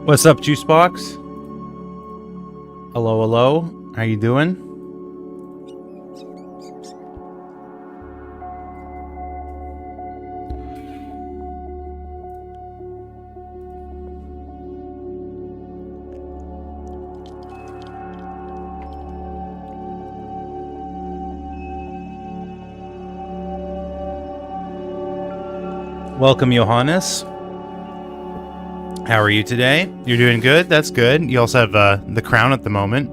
What's up, Juicebox? Hello, hello. How you doing? Welcome, Johannes. How are you today? You're doing good? That's good. You also have the crown at the moment.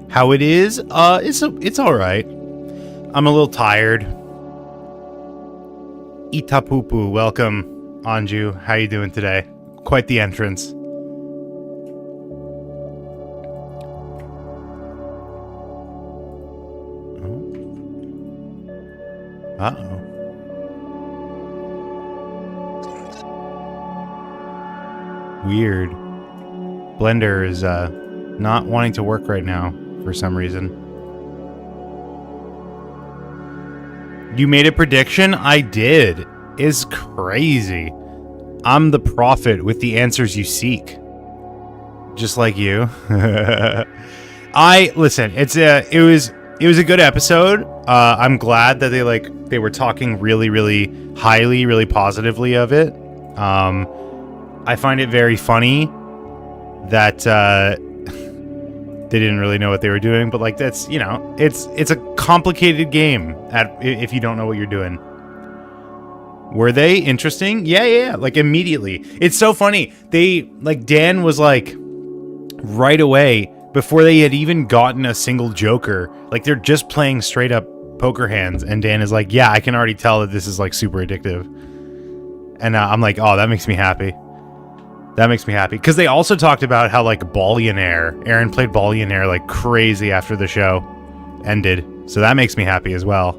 How it is? It's all right. I'm a little tired. Itapupu, welcome, Anju. How you doing today? Quite the entrance. Uh-oh. Weird. Blender is not wanting to work right now for some reason. You made a prediction? I did. It's crazy. I'm the prophet with the answers you seek. Just like you. Listen, it was a good episode. I'm glad that they were talking really, really highly, really positively of it. I find it very funny that they didn't really know what they were doing, but like that's, you know, it's a complicated game if you don't know what you're doing. Were they interesting? Yeah, like immediately. It's so funny. Dan was like right away before they had even gotten a single joker. Like they're just playing straight up poker hands, and Dan is like, "Yeah, I can already tell that this is like super addictive." And I'm like, "Oh, that makes me happy." That makes me happy. Because they also talked about how, like, Ballionaire. Aaron played Ballionaire like crazy after the show ended. So that makes me happy as well.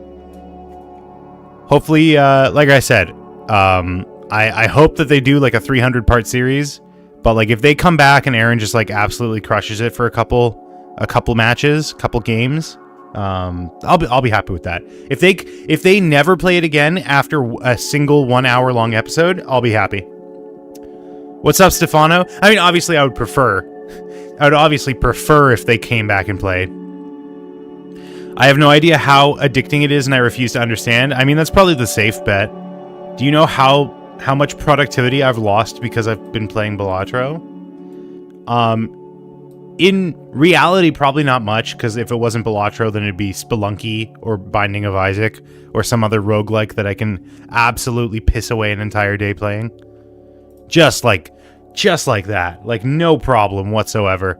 Hopefully, like I said, I hope that they do, like, a 300-part series. But, like, if they come back and Aaron just, like, absolutely crushes it for a couple matches, couple games, I'll be happy with that. If they never play it again after a single 1 hour long episode, I'll be happy. What's up, Stefano? I mean, obviously, I would obviously prefer if they came back and played. I have no idea how addicting it is, and I refuse to understand. I mean, that's probably the safe bet. Do you know how much productivity I've lost because I've been playing Balatro? In reality, probably not much, because if it wasn't Balatro, then it'd be Spelunky or Binding of Isaac or some other roguelike that I can absolutely piss away an entire day playing. Just like that. Like, no problem whatsoever.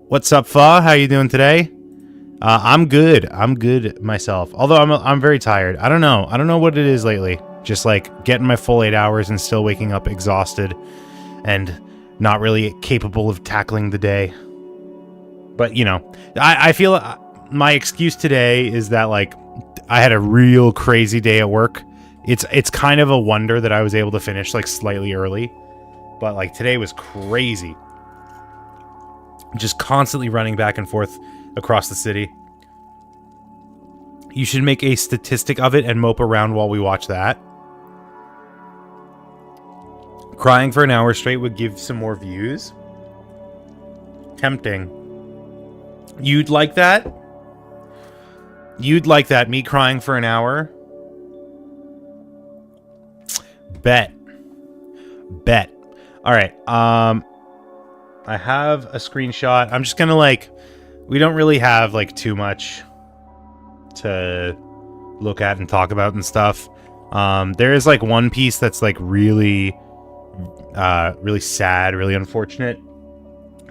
What's up, Fa? How you doing today? I'm good. I'm good myself. Although I'm very tired. I don't know what it is lately. Just like getting my full 8 hours and still waking up exhausted and not really capable of tackling the day. But, you know, I feel my excuse today is that, like, I had a real crazy day at work. It's kind of a wonder that I was able to finish like slightly early, but like today was crazy. Just constantly running back and forth across the city. You should make a statistic of it and mope around while we watch that. Crying for an hour straight would give some more views. Tempting. You'd like that? You'd like that, me crying for an hour? Bet. All right. I have a screenshot. I'm just gonna we don't really have like too much to look at and talk about and stuff. There is like one piece that's like really sad, really unfortunate.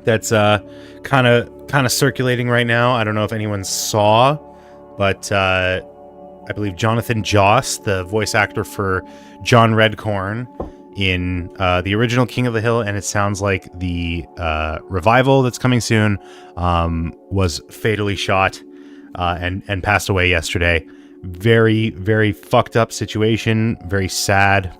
That's kind of circulating right now. I don't know if anyone saw, but I believe Jonathan Joss, the voice actor for John Redcorn in the original King of the Hill, and it sounds like the revival that's coming soon, was fatally shot and passed away yesterday. Very, very fucked up situation. Very sad.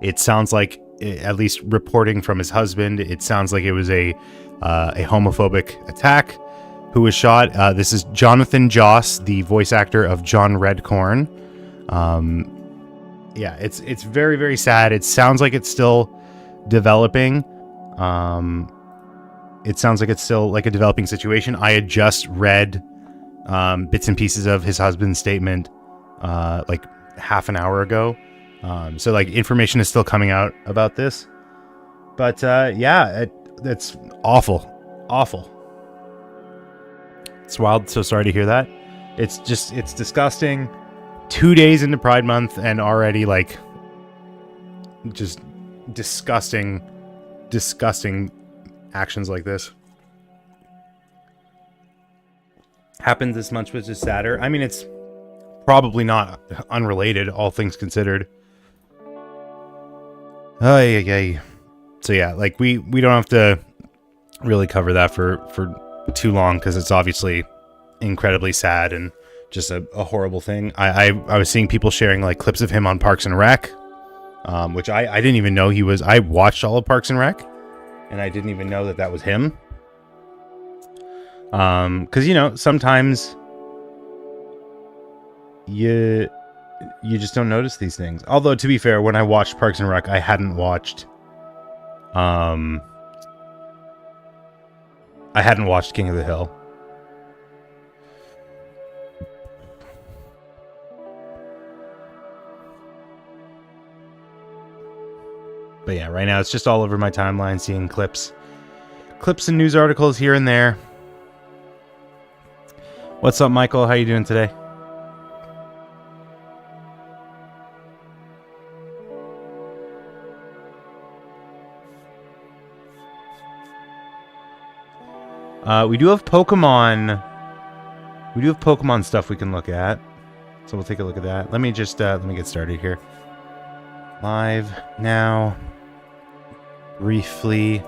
It sounds like, at least reporting from his husband, it sounds like it was a homophobic attack. Who was shot? This is Jonathan Joss, the voice actor of John Redcorn. Yeah, it's very, very sad. It sounds like it's still developing, It sounds like it's still like a developing situation. I had just read bits and pieces of his husband's statement like half an hour ago. So like information is still coming out about this. But yeah, it's awful. Awful. It's wild. So sorry to hear that. It's disgusting. 2 days into Pride Month and already like just disgusting actions like this. Happens this month, which is sadder. I mean, it's probably not unrelated, all things considered. Ay. So yeah, like we don't have to really cover that for too long because it's obviously incredibly sad and just a horrible thing. I was seeing people sharing like clips of him on Parks and Rec, which I didn't even know he was. I watched all of Parks and Rec, and I didn't even know that was him. Because you know sometimes you just don't notice these things. Although to be fair, when I watched Parks and Rec, I hadn't watched King of the Hill. But yeah, right now it's just all over my timeline, seeing clips and news articles here and there. What's up, Michael? How you doing today? We do have Pokemon. We do have Pokemon stuff we can look at, so we'll take a look at that. Let me just let me get started here. Live now. Briefly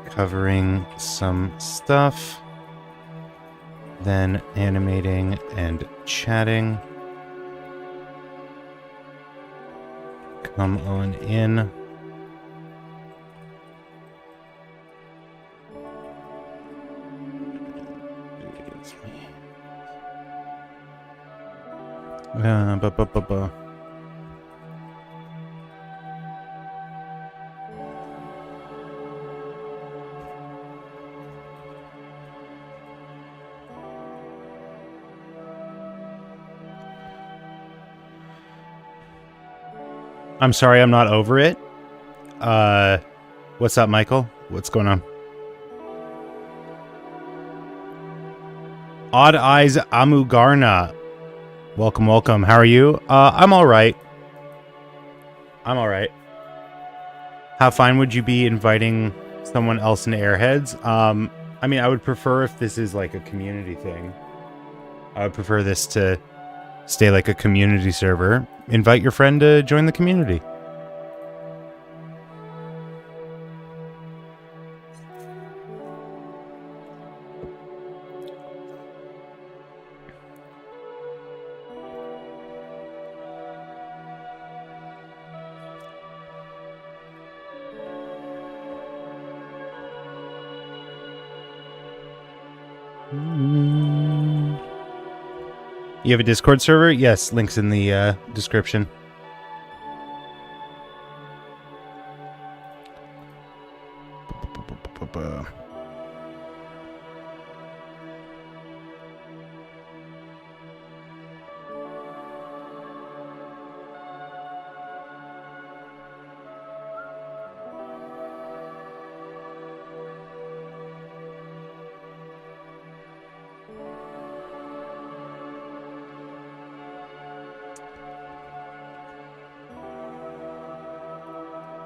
covering some stuff, then animating and chatting. Come on in. I'm sorry, I'm not over it. What's up, Michael? What's going on? Odd Eyes Amugarna. Welcome. How are you? I'm all right. How fine would you be inviting someone else into Airheads? I mean, I would prefer if this is like a community thing. I would prefer this to stay like a community server. Invite your friend to join the community. You have a Discord server? Yes, links in the description.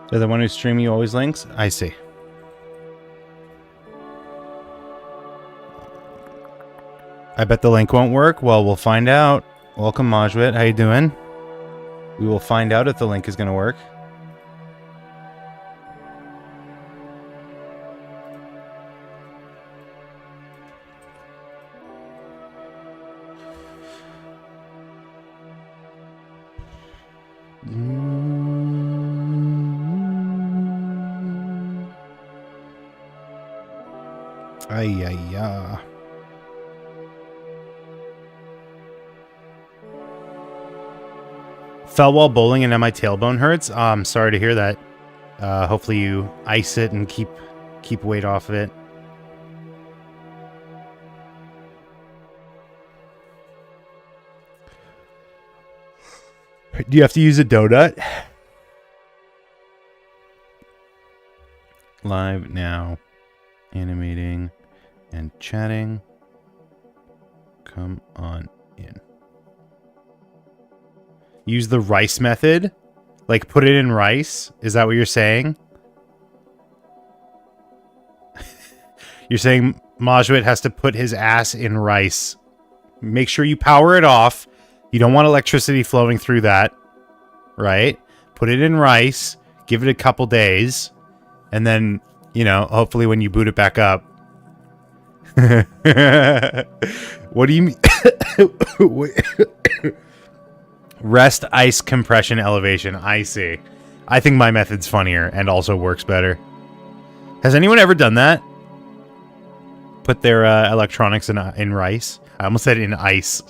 They're the one who's streaming you always links? I see. I bet the link won't work. Well, we'll find out. Welcome, Majwit. How you doing? We will find out if the link is going to work. Ay. Fell while bowling and now my tailbone hurts. I'm sorry to hear that. Hopefully you ice it and keep weight off of it. Do you have to use a donut? Live now. Animating and chatting. Come on in. Use the rice method? Like, put it in rice? Is that what you're saying? You're saying Majwit has to put his ass in rice. Make sure you power it off. You don't want electricity flowing through that. Right? Put it in rice. Give it a couple days. And then, you know, hopefully when you boot it back up. What do you mean? Rest, ice, compression, elevation. I see. I think my method's funnier and also works better. Has anyone ever done that? Put their electronics in rice? I almost said in ice.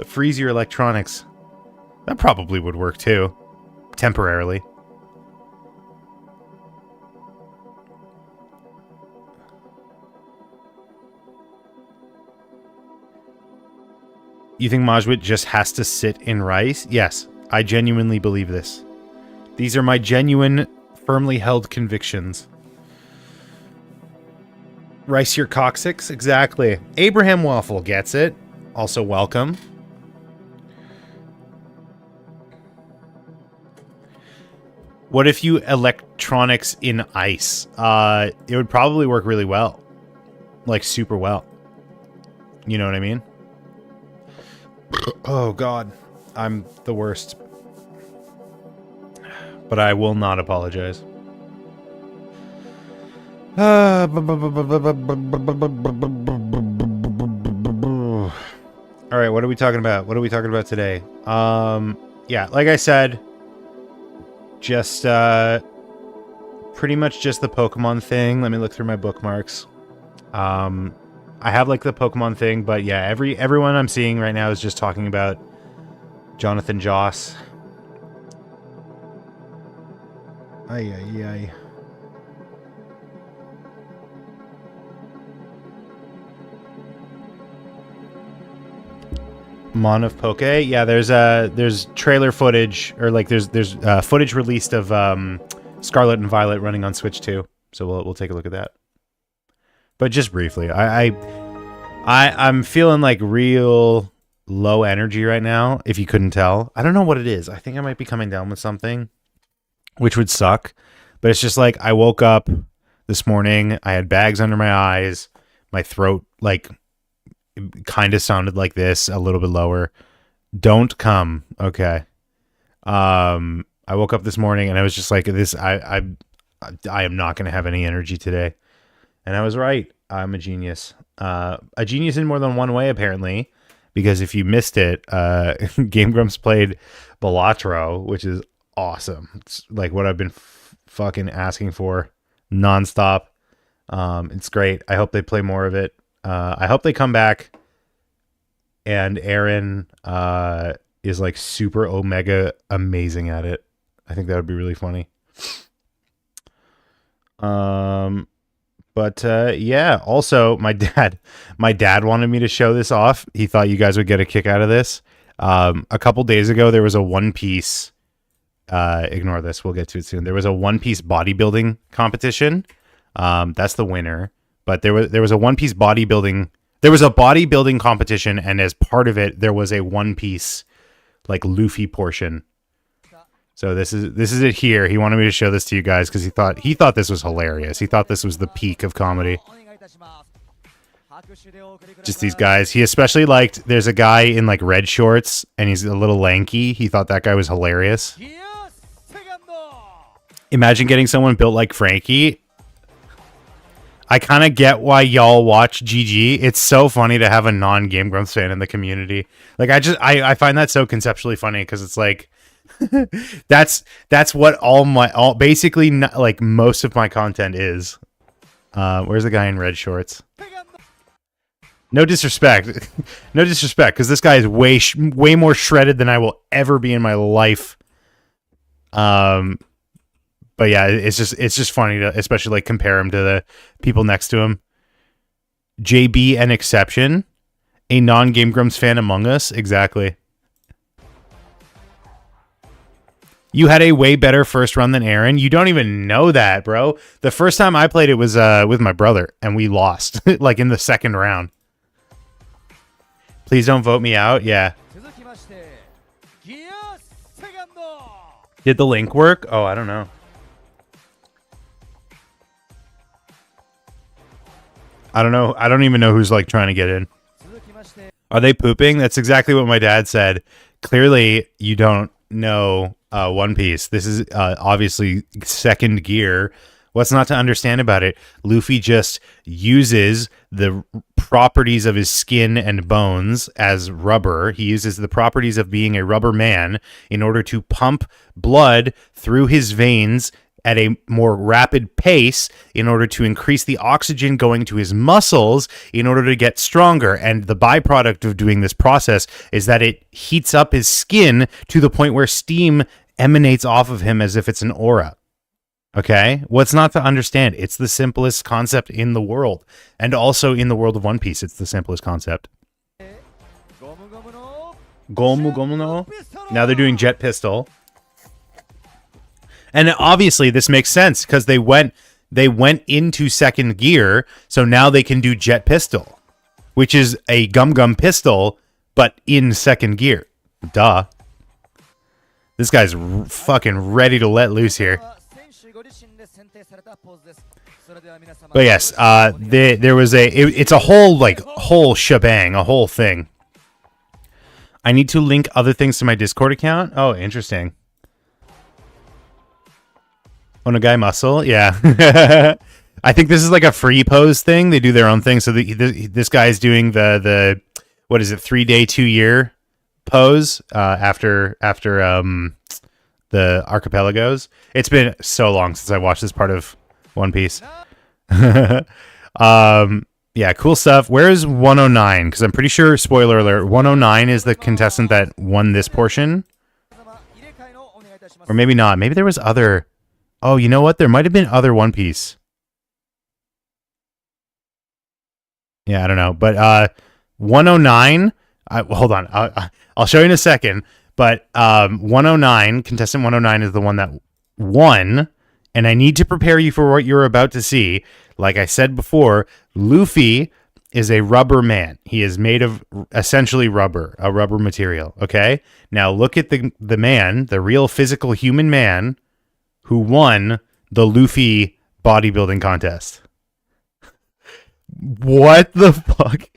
Freeze your electronics. That probably would work too. Temporarily. You think Majwit just has to sit in rice? Yes, I genuinely believe this. These are my genuine, firmly held convictions. Rice your coccyx? Exactly. Abraham Waffle gets it. Also welcome. What if you electronics in ice? It would probably work really well. Like, super well. You know what I mean? Oh, God. I'm the worst. But I will not apologize. Alright, what are we talking about? What are we talking about today? Yeah, like I said, just, pretty much just the Pokemon thing. Let me look through my bookmarks. I have, like, the Pokemon thing, but yeah, everyone I'm seeing right now is just talking about Jonathan Joss. Ay, ay, ay. Mon of Poke? Yeah, there's trailer footage, or like there's footage released of Scarlet and Violet running on Switch 2. So we'll take a look at that. But just briefly, I'm feeling like real low energy right now, if you couldn't tell. I don't know what it is. I think I might be coming down with something, which would suck. But it's just like I woke up this morning, I had bags under my eyes, my throat like kind of sounded like this, a little bit lower. Don't come. Okay. I woke up this morning and I was just like, this I am not going to have any energy today. And I was right. I'm a genius. A genius in more than one way, apparently, because if you missed it, Game Grumps played Balatro, which is awesome. It's like what I've been fucking asking for nonstop. It's great. I hope they play more of it. I hope they come back and Aaron is like super omega amazing at it. I think that would be really funny. But yeah, also my dad wanted me to show this off. He thought you guys would get a kick out of this. A couple days ago, there was a One Piece, ignore this, we'll get to it soon. There was a One Piece bodybuilding competition. That's the winner. But there was a One Piece bodybuilding, there was a bodybuilding competition, and as part of it, there was a One Piece like Luffy portion. So this is it here. He wanted me to show this to you guys because he thought this was hilarious. He thought this was the peak of comedy. Just these guys. He especially liked, there's a guy in like red shorts and he's a little lanky. He thought that guy was hilarious. Imagine getting someone built like Frankie. I kind of get why y'all watch GG. It's so funny to have a non-Game Grumps fan in the community. Like I find that so conceptually funny because it's like that's what basically like most of my content is. Where's the guy in red shorts? No disrespect. No disrespect, because this guy is way more shredded than I will ever be in my life. But But yeah, it's just funny to especially like compare him to the people next to him. JB an exception, a non-Game Grumps fan among us. Exactly. You had a way better first run than Aaron. You don't even know that, bro. The first time I played it was with my brother, and we lost like in the second round. Please don't vote me out. Yeah. Did the link work? Oh, I don't know. I don't know. I don't even know who's like trying to get in. Are they pooping? That's exactly what my dad said. Clearly, you don't know One Piece. This is obviously second gear. What's not to understand about it? Luffy just uses the properties of his skin and bones as rubber. He uses the properties of being a rubber man in order to pump blood through his veins at a more rapid pace in order to increase the oxygen going to his muscles in order to get stronger. And the byproduct of doing this process is that it heats up his skin to the point where steam emanates off of him as if it's an aura. Okay? What's not to understand? It's the simplest concept in the world. And also in the world of One Piece, it's the simplest concept. Gomu Gomu no? Now they're doing Jet Pistol. And obviously this makes sense because they went into second gear, so now they can do Jet Pistol, which is a Gum Gum pistol, but in second gear. Duh. This guy's fucking ready to let loose here. But yes, there was it's a whole shebang, a whole thing. I need to link other things to my Discord account. Oh, interesting. Onagai Muscle, yeah. I think this is like a free pose thing. They do their own thing. So this guy's doing the what is it, 3-day 2-year pose after the archipelagos. It's been so long since I watched this part of One Piece. Yeah, cool stuff. Where is 109? Because I'm pretty sure, spoiler alert, 109 is the contestant that won this portion. Or maybe not. Maybe there was other... Oh, you know what? There might have been other One Piece. Yeah, I don't know. But 109... hold on. I'll show you in a second. But 109, contestant 109 is the one that won. And I need to prepare you for what you're about to see. Like I said before, Luffy is a rubber man. He is made of essentially rubber, a rubber material. Okay? Now look at the man, the real physical human man, who won the Luffy bodybuilding contest. What the fuck?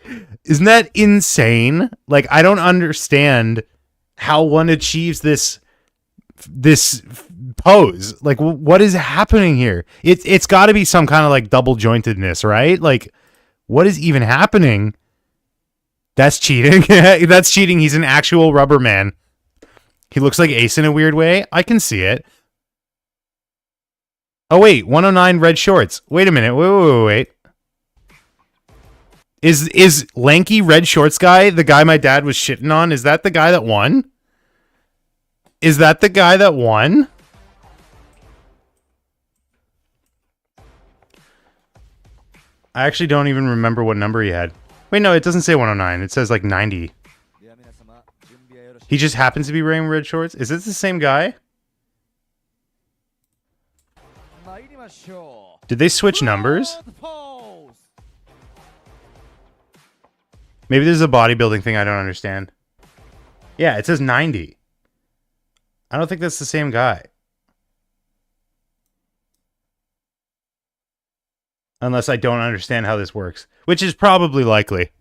Isn't that insane? Like, I don't understand how one achieves this pose. Like, what is happening here? It's got to be some kind of like double jointedness, right? Like, what is even happening? That's cheating. That's cheating. He's an actual rubber man. He looks like Ace in a weird way. I can see it. Oh, wait. 109 red shorts. Wait a minute. Wait. Is lanky red shorts guy the guy my dad was shitting on? Is that the guy that won? Is that the guy that won? I actually don't even remember what number he had. Wait, no, it doesn't say 109. It says like 90. He just happens to be wearing red shorts. Is this the same guy? Did they switch numbers? Maybe this is a bodybuilding thing I don't understand. Yeah, it says 90. I don't think that's the same guy. Unless I don't understand how this works, which is probably likely.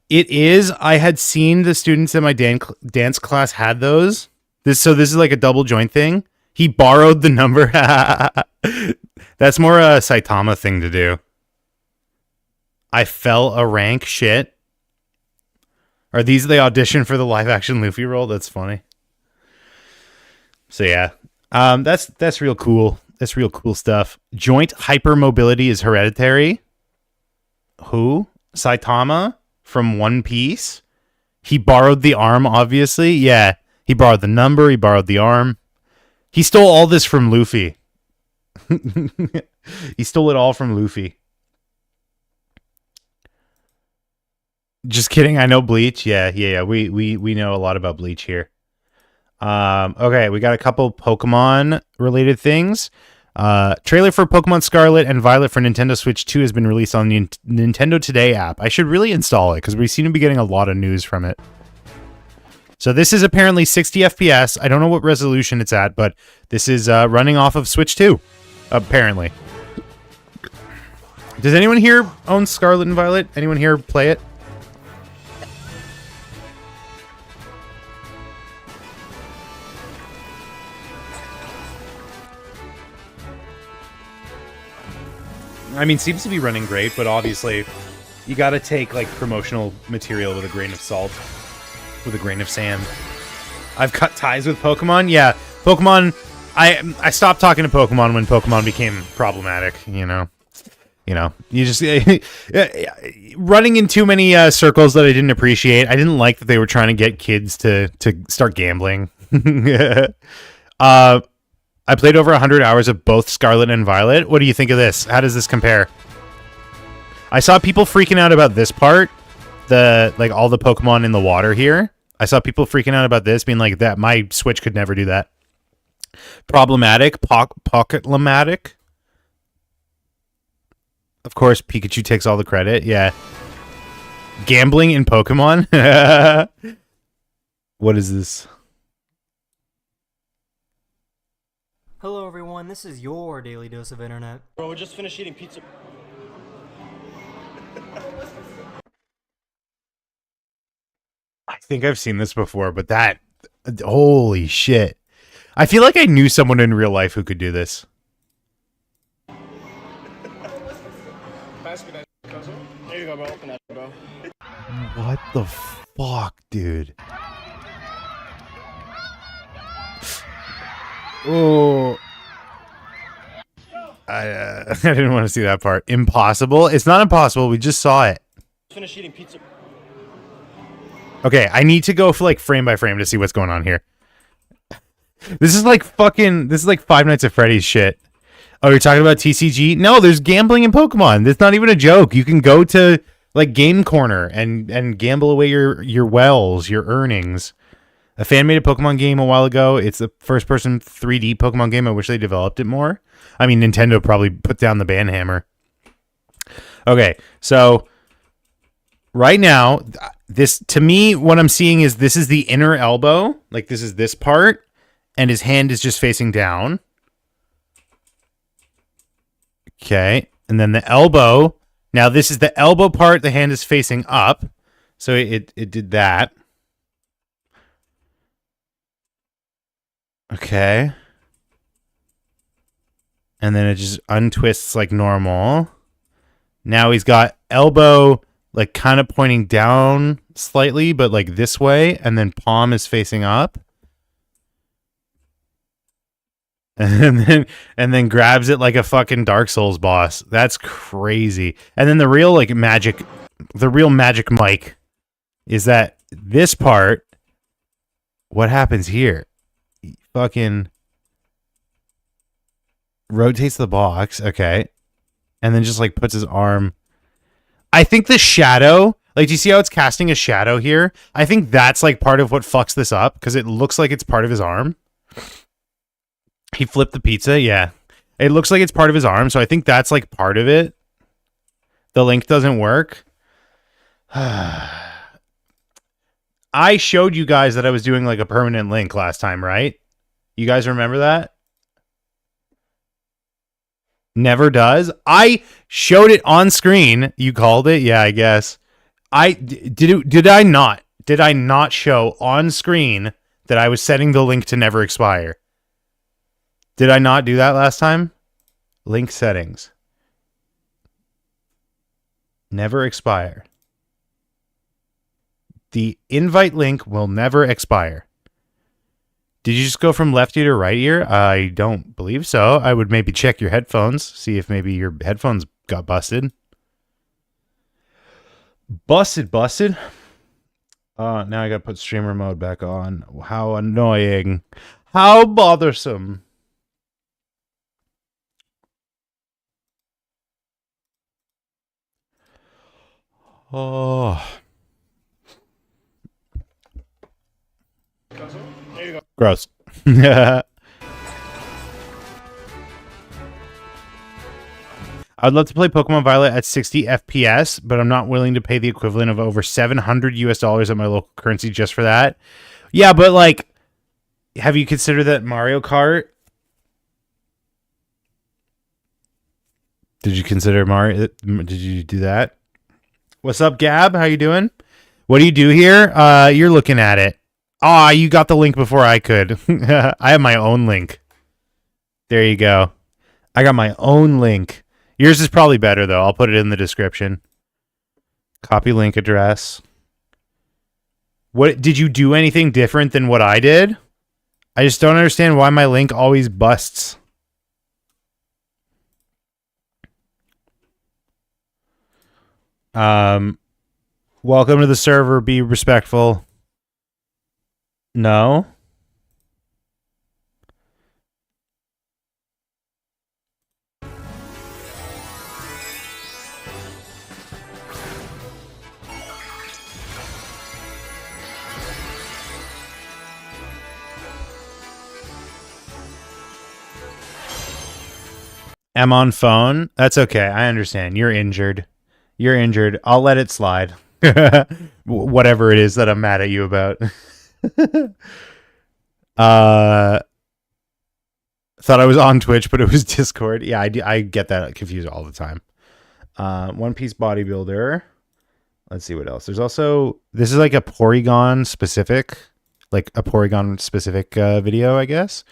It is. I had seen the students in my dance class had those. So this is like a double joint thing. He borrowed the number. That's more a Saitama thing to do. I fell a rank. Shit. Are these the audition for the live action Luffy role? That's funny. So yeah. That's real cool. That's real cool stuff. Joint hypermobility is hereditary. Who? Saitama from One Piece. He borrowed the arm, obviously. Yeah. He borrowed the number. He borrowed the arm. He stole all this from Luffy. He stole it all from Luffy. Just kidding. I know Bleach. Yeah. We know a lot about Bleach here. Okay, we got a couple Pokemon related things. Trailer for Pokemon Scarlet and Violet for Nintendo Switch 2 has been released on the Nintendo Today app. I should really install it because we seem to be getting a lot of news from it. So this is apparently 60 FPS. I don't know what resolution it's at, but this is running off of Switch 2, apparently. Does anyone here own Scarlet and Violet? Anyone here play it? I mean, seems to be running great, but obviously you got to take like promotional material with a grain of salt, with a grain of sand. I've cut ties with Pokemon. Yeah, Pokemon. I stopped talking to Pokemon when Pokemon became problematic. You just running in too many circles that I didn't appreciate. I didn't like that they were trying to get kids to start gambling. I played over 100 hours of both Scarlet and Violet. What do you think of this? How does this compare? I saw people freaking out about this part, all the Pokemon in the water here. I saw people freaking out about this, being like, that my Switch could never do that. Problematic, pocket-lamatic. Of course, Pikachu takes all the credit. Yeah. Gambling in Pokemon? What is this? Hello everyone, this is your daily dose of internet. Bro, we just finished eating pizza. I think I've seen this before, but that... Holy shit. I feel like I knew someone in real life who could do this. There you go, bro. Open that, bro. What the fuck, dude? Oh, I didn't want to see that part. Impossible? It's not impossible. We just saw it. Finish eating pizza. Okay, I need to go for like frame by frame to see what's going on here. This is like Five Nights at Freddy's shit. Oh, you're talking about TCG? No, there's gambling in Pokemon. That's not even a joke. You can go to like Game Corner and gamble away your wells, your earnings. A fan made a Pokemon game a while ago. It's a first-person 3D Pokemon game. I wish they developed it more. I mean, Nintendo probably put down the ban hammer. Okay, so right now, this to me, what I'm seeing is this is the inner elbow. Like, this is this part, and his hand is just facing down. Okay, and then the elbow. Now, this is the elbow part. The hand is facing up. So it did that. Okay. And then it just untwists like normal. Now he's got elbow like kind of pointing down slightly, but like this way. And then palm is facing up. And then grabs it like a fucking Dark Souls boss. That's crazy. And then the real magic Mike is that this part, what happens here? Fucking rotates the box, okay, and then just like puts his arm. I think the shadow, like, do you see how it's casting a shadow here? I think that's like part of what fucks this up because it looks like it's part of his arm. He flipped the pizza, yeah. It looks like it's part of his arm, so I think that's like part of it. The link doesn't work. I showed you guys that I was doing like a permanent link last time, right? You guys remember that? Never does. I showed it on screen. You called it? Yeah, I guess. Did I not show on screen that I was setting the link to never expire? Did I not do that last time? Link settings. Never expire. The invite link will never expire. Did you just go from left ear to right ear? I don't believe so. I would maybe check your headphones, see if maybe your headphones got busted. Busted. Now I gotta put streamer mode back on. How annoying. How bothersome. Oh. There you go. Gross. I'd love to play Pokemon Violet at 60 FPS, but I'm not willing to pay the equivalent of over $700 at my local currency just for that. Yeah, but like, have you considered that Mario Kart? Did you consider Mario? Did you do that? What's up, Gab? How you doing? What do you do here? You're looking at it. Ah, you got the link before I could. I have my own link. There you go. I got my own link. Yours is probably better, though. I'll put it in the description. Copy link address. What did you do anything different than what I did? I just don't understand why my link always busts. Welcome to the server. Be respectful. No. I'm on phone. That's okay. I understand. You're injured. You're injured. I'll let it slide. Whatever it is that I'm mad at you about. Thought I was on Twitch, but it was Discord. Yeah, I get that confused all the time. One Piece Bodybuilder. Let's see what else. There's also, this is like a Porygon specific video, I guess.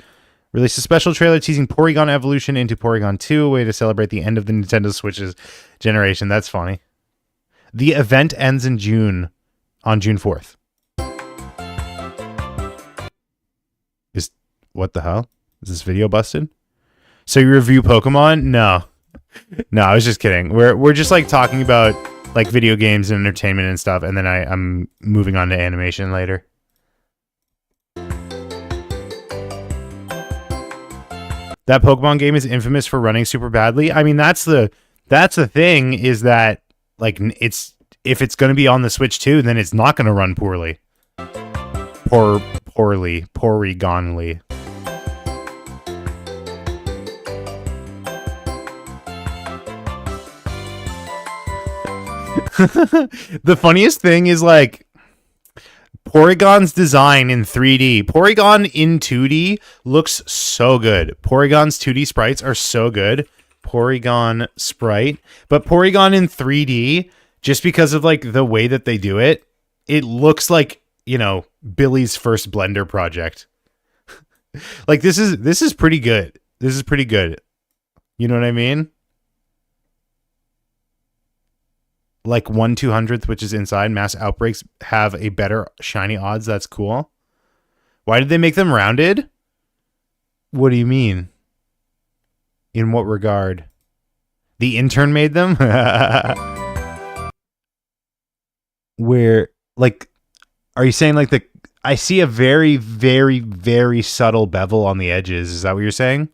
Released a special trailer teasing Porygon Evolution into Porygon 2, a way to celebrate the end of the Nintendo Switch's generation. That's funny. The event ends in June, on June 4th. What the hell? Is this video busted? So you review Pokemon? No. No, I was just kidding. We're just like talking about like video games and entertainment and stuff, and then I'm moving on to animation later. That Pokemon game is infamous for running super badly. I mean, that's the thing, is that like if it's going to be on the Switch too, then it's not going to run poorly. Porygonly. The funniest thing is like Porygon's design in 3D. Porygon in 2D looks so good. Porygon's 2D sprites are so good. Porygon sprite. But Porygon in 3D, just because of like the way that they do it, it looks like, you know, Billy's first Blender project. Like this is pretty good. This is pretty good. You know what I mean? Like 1/200th, which is inside. Mass outbreaks have a better shiny odds. That's cool. Why did they make them rounded? What do you mean? In what regard? The intern made them? Where, like, are you saying like I see a very, very, very subtle bevel on the edges. Is that what you're saying?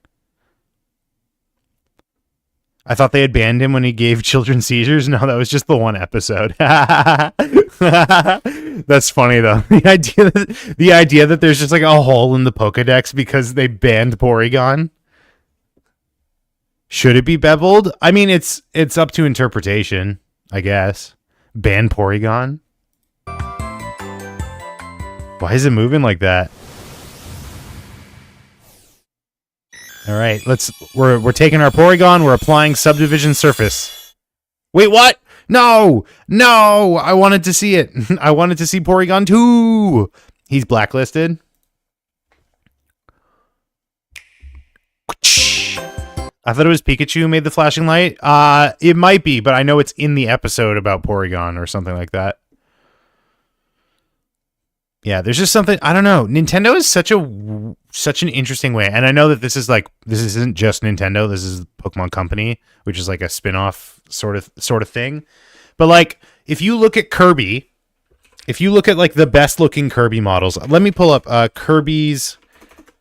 I thought they had banned him when he gave children seizures. No, that was just the one episode. That's funny though. The idea that there's just like a hole in the Pokedex because they banned Porygon. Should it be beveled? I mean, it's up to interpretation, I guess. Ban Porygon. Why is it moving like that? All right, we're taking our Porygon, we're applying subdivision surface. Wait, what? No! No! I wanted to see it. I wanted to see Porygon 2. He's blacklisted. I thought it was Pikachu who made the flashing light. It might be, but I know it's in the episode about Porygon or something like that. Yeah, there's just something, I don't know. Nintendo is such an interesting way. And I know that this isn't just Nintendo. This is Pokemon Company, which is like a spin-off sort of thing. But like, if you look at Kirby, if you look at like the best looking Kirby models, let me pull up Kirby's,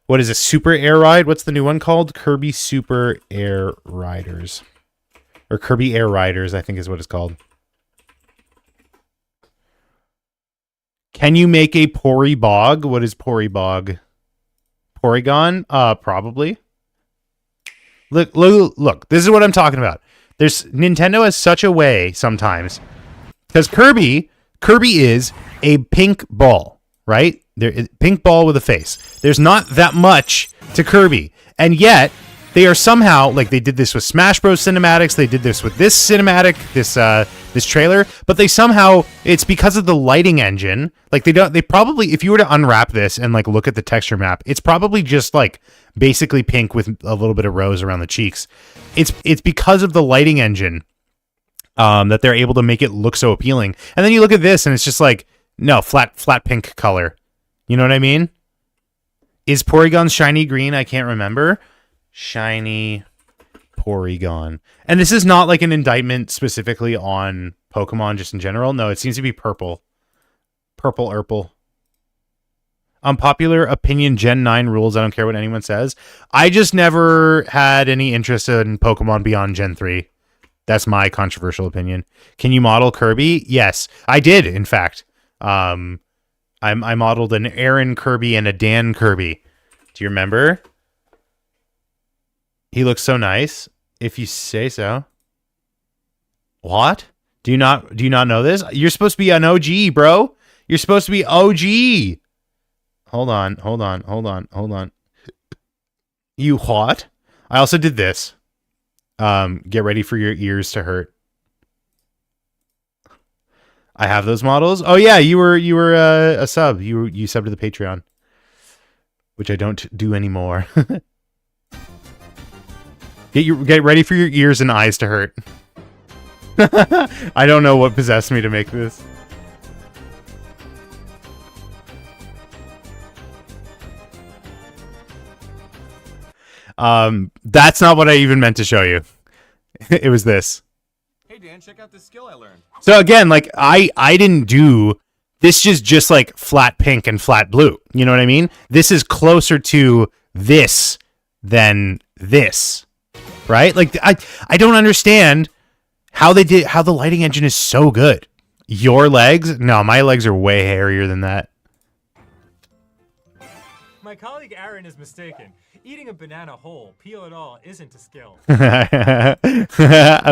what is it, Super Air Ride? What's the new one called? Kirby Super Air Riders. Or Kirby Air Riders, I think is what it's called. Can you make a Pori Bog? What is Pori Bog? Porygon? Probably. Look. This is what I'm talking about. Nintendo has such a way sometimes, because Kirby is a pink ball, right? Pink ball with a face. There's not that much to Kirby, and yet they are somehow, like, they did this with Smash Bros. Cinematics, they did this with this cinematic, this trailer, but they somehow, it's because of the lighting engine. Like, they probably, if you were to unwrap this and, like, look at the texture map, it's probably just, like, basically pink with a little bit of rose around the cheeks. It's because of the lighting engine that they're able to make it look so appealing. And then you look at this and it's just like, no, flat pink color. You know what I mean? Is Porygon shiny green? I can't remember. Shiny Porygon. And this is not like an indictment specifically on Pokemon just in general. No, it seems to be purple. Purple. Unpopular opinion, Gen 9 rules. I don't care what anyone says. I just never had any interest in Pokemon beyond Gen 3. That's my controversial opinion. Can you model Kirby? Yes, I did, in fact. I modeled an Aaron Kirby and a Dan Kirby. Do you remember? He looks so nice, if you say so. What? Do you not know this? You're supposed to be an OG, bro. You're supposed to be OG. Hold on. You what? I also did this. Get ready for your ears to hurt. I have those models. Oh yeah, you were a sub. You subbed to the Patreon, which I don't do anymore. Get ready for your ears and eyes to hurt. I don't know what possessed me to make this. That's not what I even meant to show you. It was this. Hey Dan, check out this skill I learned. So again, like I didn't do this, just like flat pink and flat blue. You know what I mean? This is closer to this than this, right? Like I don't understand how the lighting engine is so good. Your legs? No, my legs are way hairier than that. My colleague Aaron is mistaken. Eating a banana whole, peel it all, isn't a skill. I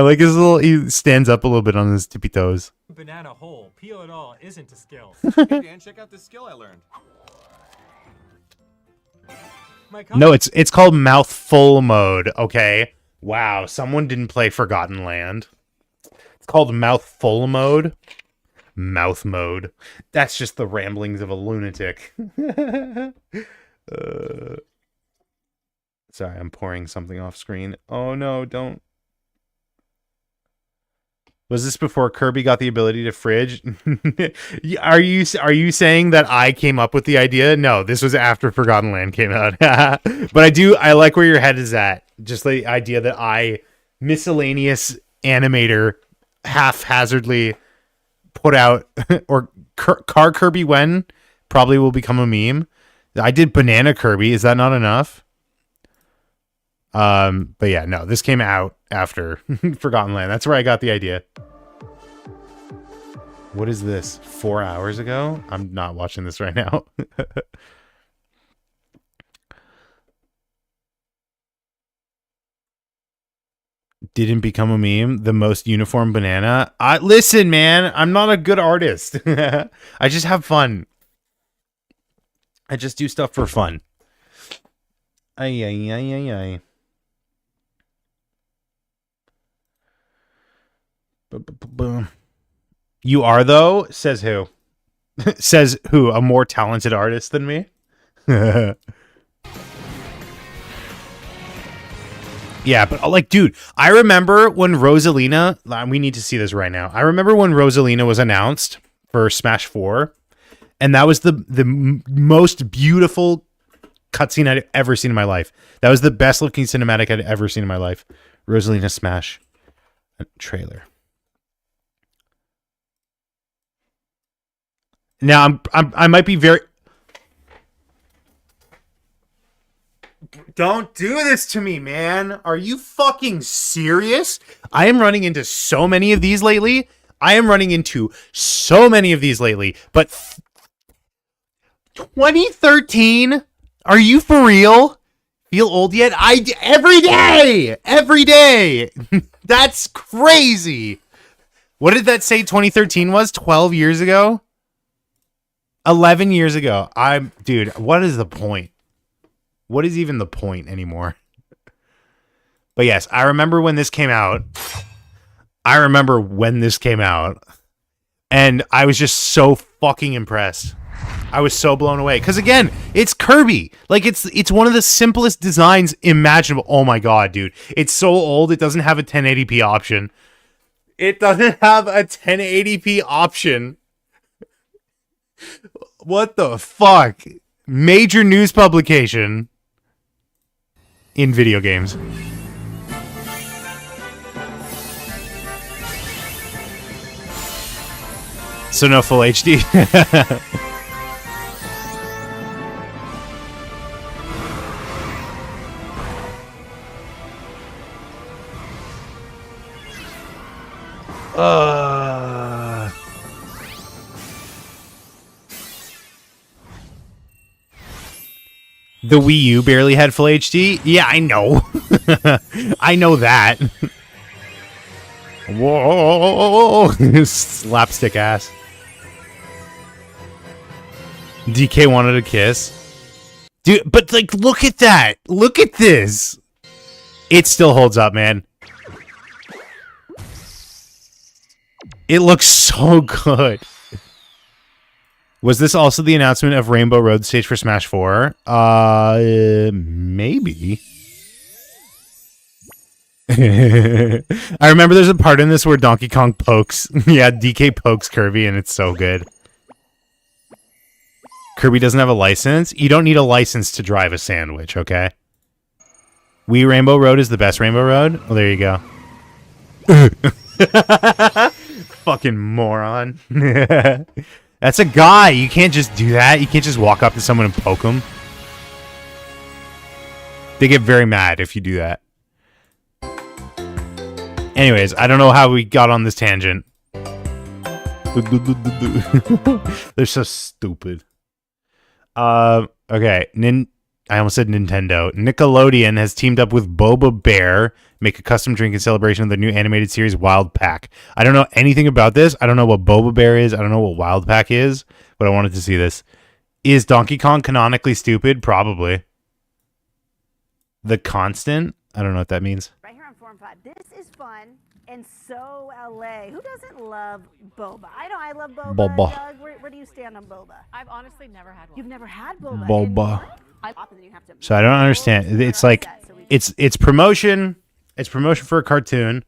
like his he stands up a little bit on his tippy toes. Banana whole, peel it all, isn't a skill. Hey Dan, check out this skill I learned. No, it's called mouthful mode, okay? Wow, someone didn't play Forgotten Land. It's called mouthful mode. Mouth mode. That's just the ramblings of a lunatic. Sorry, I'm pouring something off screen. Oh no, don't. Was this before Kirby got the ability to fridge? Are you saying that I came up with the idea? No, this was after Forgotten Land came out. But I like where your head is at. Just the idea that I, miscellaneous animator, haphazardly put out, or Car Kirby when probably will become a meme. I did Banana Kirby. Is that not enough? But yeah, no, this came out after Forgotten Land. That's where I got the idea. What is this? 4 hours ago? I'm not watching this right now. Didn't become a meme. The most uniform banana. Listen, man, I'm not a good artist. I just have fun. I just do stuff for fun. Ay. You are, though? Says who? Says who? A more talented artist than me? Yeah, but like, dude, I remember when Rosalina, we need to see this right now. I remember when Rosalina was announced for Smash 4, and that was the most beautiful cutscene I'd ever seen in my life. That was the best looking cinematic I'd ever seen in my life. Rosalina Smash trailer. Now I might be very. Don't do this to me, man. Are you fucking serious? I am running into so many of these lately. But 2013? Are you for real? Feel old yet? Every day. That's crazy. What did that say 2013 was? 12 years ago? 11 years ago. Dude, what is the point? What is even the point anymore? But yes, I remember when this came out. And I was just so fucking impressed. I was so blown away. Because again, it's Kirby. Like, it's one of the simplest designs imaginable. Oh my god, dude. It's so old, it doesn't have a 1080p option. What the fuck? Major news publication in video games. So no full HD. The Wii U barely had full HD? Yeah, I know. I know that. Whoa. Slapstick ass. DK wanted a kiss. Dude, but like, look at that. Look at this. It still holds up, man. It looks so good. Was this also the announcement of Rainbow Road stage for Smash 4? Maybe. I remember there's a part in this where Donkey Kong pokes. Yeah, DK pokes Kirby, and it's so good. Kirby doesn't have a license. You don't need a license to drive a sandwich, okay? Wii Rainbow Road is the best Rainbow Road? Well, there you go. Fucking moron. That's a guy. You can't just do that. You can't just walk up to someone and poke them. They get very mad if you do that. Anyways, I don't know how we got on this tangent. They're so stupid. Okay. I almost said Nintendo. Nickelodeon has teamed up with Boba Bear, make a custom drink in celebration of the new animated series Wild Pack. I don't know anything about this. I don't know what Boba Bear is. I don't know what Wild Pack is, but I wanted to see this. Is Donkey Kong canonically stupid? Probably. The Constant? I don't know what that means. Right here on Forum 5. This is fun and so LA. Who doesn't love boba? I know I love boba. Boba. Doug, where do you stand on boba? I've honestly never had one. You've never had boba. Boba. And So I don't understand. It's like it's promotion. It's promotion for a cartoon.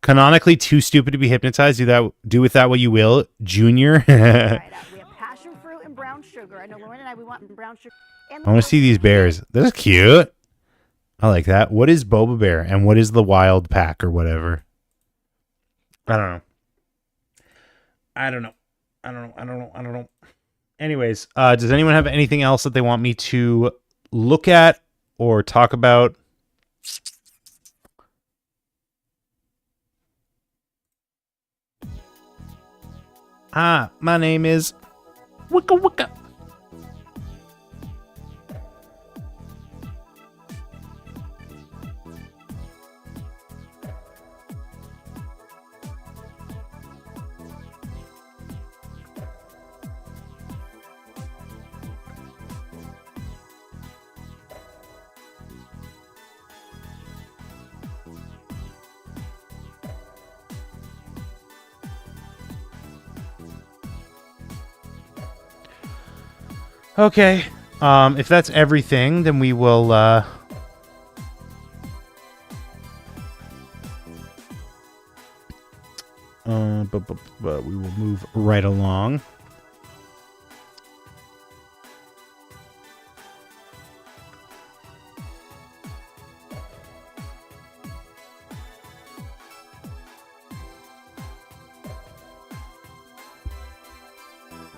Canonically too stupid to be hypnotized. Do with that what you will, Junior. we have passion fruit and brown sugar. I know Lauren and we want brown sugar. I want to see these bears. That's cute. I like that. What is Boba Bear and what is the Wild Pack or whatever? I don't know. Anyways, does anyone have anything else that they want me to look at or talk about? My name is Wicca Wicca. Okay, if that's everything, then we will, but we will move right along.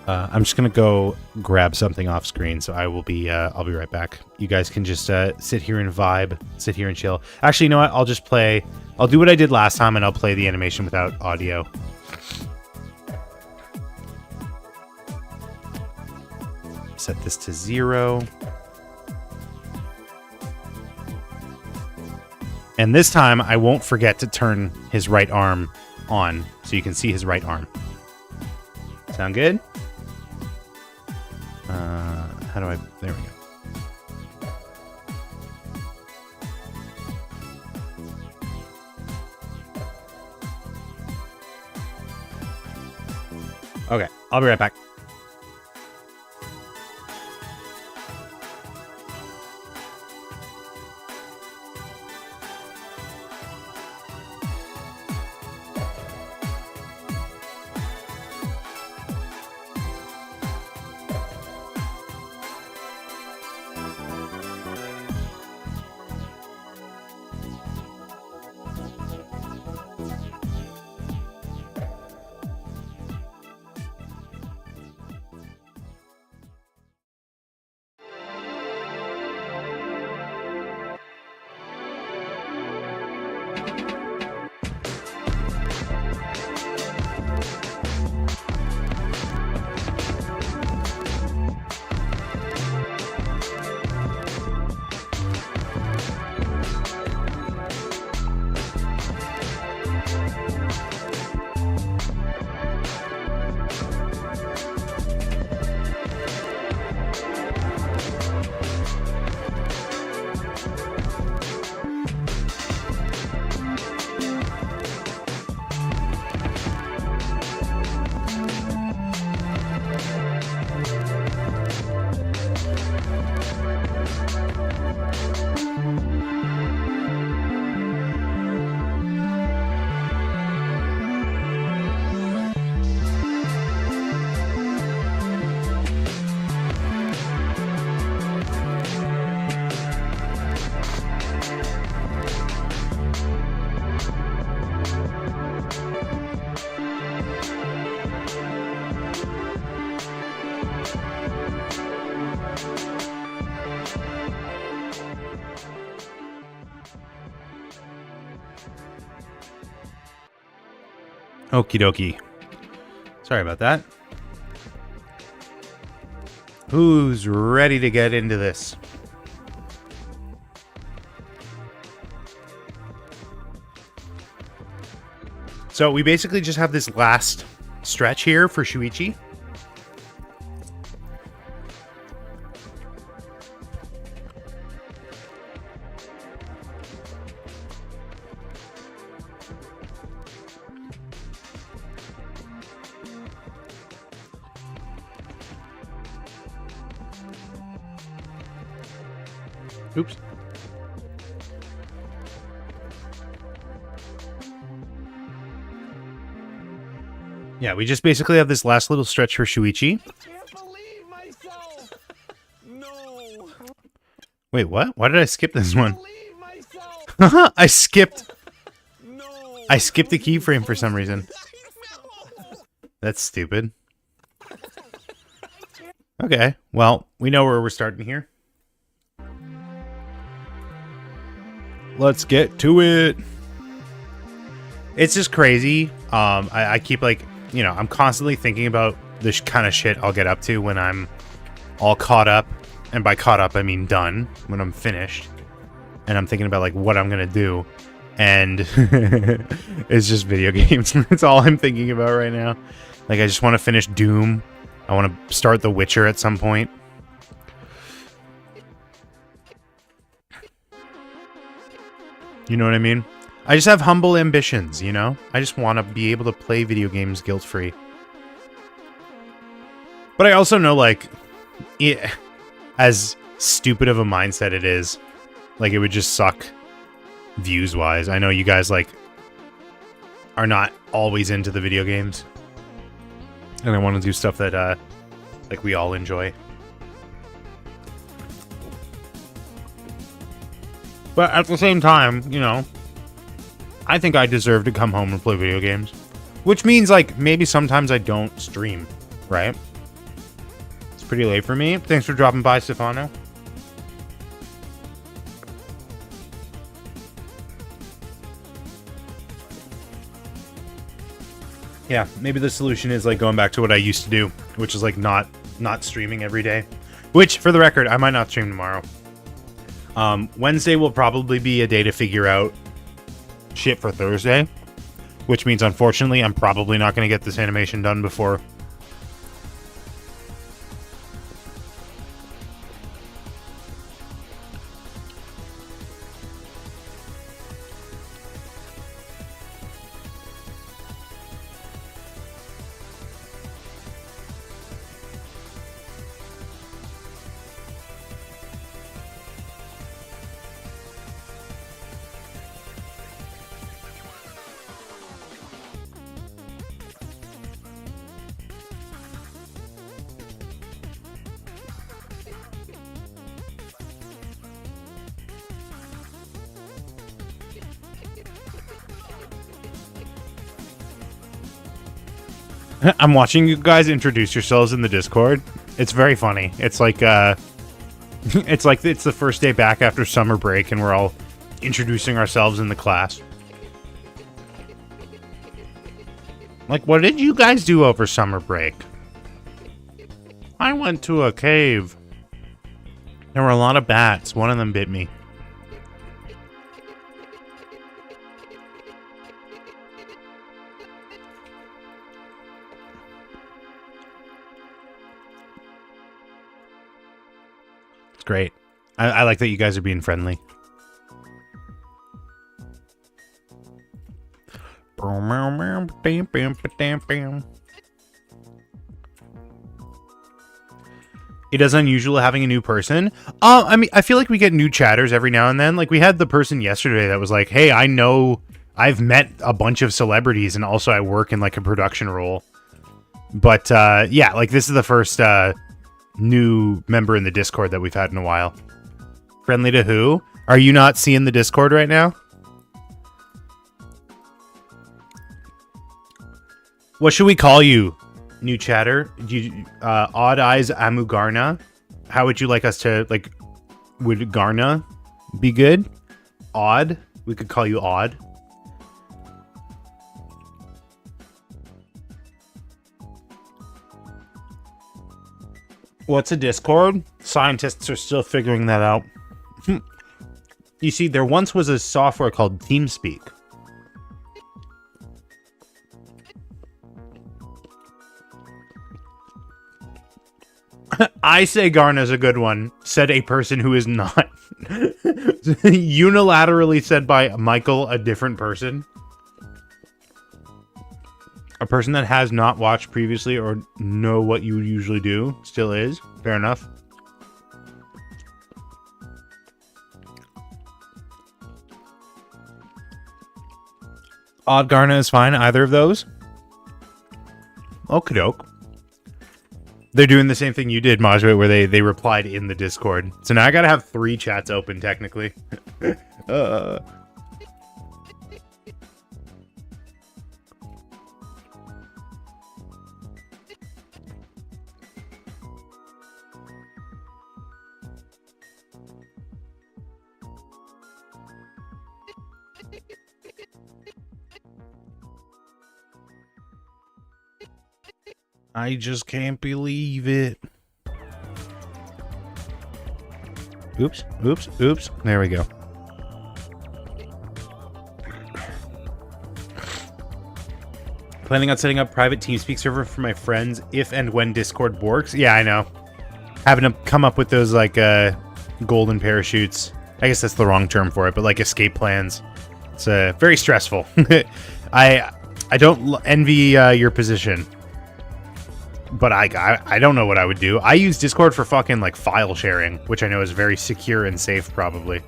I'm just gonna go grab something off screen, so I'll be right back. You guys can just sit here and vibe, sit here and chill. Actually, you know what? I'll do what I did last time, and I'll play the animation without audio. Set this to 0. And this time, I won't forget to turn his right arm on so you can see his right arm. Sound good? How do I... There we go. Okay, I'll be right back. Okie dokie. Sorry about that. Who's ready to get into this? So we basically just have this last stretch here for Shuichi. Oops. Yeah, we just basically have this last little stretch for Shuichi. I can't believe myself. No. Wait, what? Why did I skip this one? Believe myself. I skipped No. the keyframe for some reason. That's stupid. Okay, well, we know where we're starting here. Let's get to it. It's just crazy. I keep like, you know, I'm constantly thinking about this kind of shit I'll get up to when I'm all caught up. And by caught up, I mean done, when I'm finished. And I'm thinking about like what I'm going to do. And it's just video games. That's all I'm thinking about right now. Like, I just want to finish Doom. I want to start The Witcher at some point. You know what I mean? I just have humble ambitions, you know? I just want to be able to play video games guilt-free. But I also know, like, as stupid of a mindset it is, like, it would just suck views-wise. I know you guys, like, are not always into the video games. And I want to do stuff that, like, we all enjoy. But at the same time, you know, I think I deserve to come home and play video games. Which means, like, maybe sometimes I don't stream, right? It's pretty late for me. Thanks for dropping by, Stefano. Yeah, maybe the solution is, like, going back to what I used to do, which is, like, not streaming every day. Which, for the record, I might not stream tomorrow. Wednesday will probably be a day to figure out shit for Thursday. Which means, unfortunately, I'm probably not going to get this animation done before... I'm watching you guys introduce yourselves in the Discord. It's very funny. It's like it's the first day back after summer break and we're all introducing ourselves in the class. Like, what did you guys do over summer break? I went to a cave. There were a lot of bats. One of them bit me. It's great. I like that you guys are being friendly. It is unusual having a new person. I mean, I feel like we get new chatters every now and then. Like, we had the person yesterday that was like, hey, I know I've met a bunch of celebrities and also I work in, like, a production role. But, yeah, like, this is the first, new member in the Discord that we've had in a while. Friendly to who? Are you not seeing the Discord right now? What should we call you, new chatter? Odd Eyes Amugarna? How would you like us to, like, would Garna be good? Odd? We could call you Odd. What's a Discord? Scientists are still figuring that out. You see, there once was a software called TeamSpeak. I say Garna's a good one, said a person who is not. Unilaterally said by Michael, a different person. A person that has not watched previously or know what you usually do still is. Fair enough. Odd Garna is fine. Either of those. Okie doke. They're doing the same thing you did, Majway, where they replied in the Discord. So now I gotta have 3 chats open, technically. I just can't believe it. Oops, oops, oops. There we go. Planning on setting up private TeamSpeak server for my friends if and when Discord works. Yeah, I know. Having to come up with those, like, golden parachutes. I guess that's the wrong term for it, but, like, escape plans. It's very stressful. I don't envy your position. But I don't know what I would do. I use Discord for fucking, like, file sharing, which I know is very secure and safe, probably.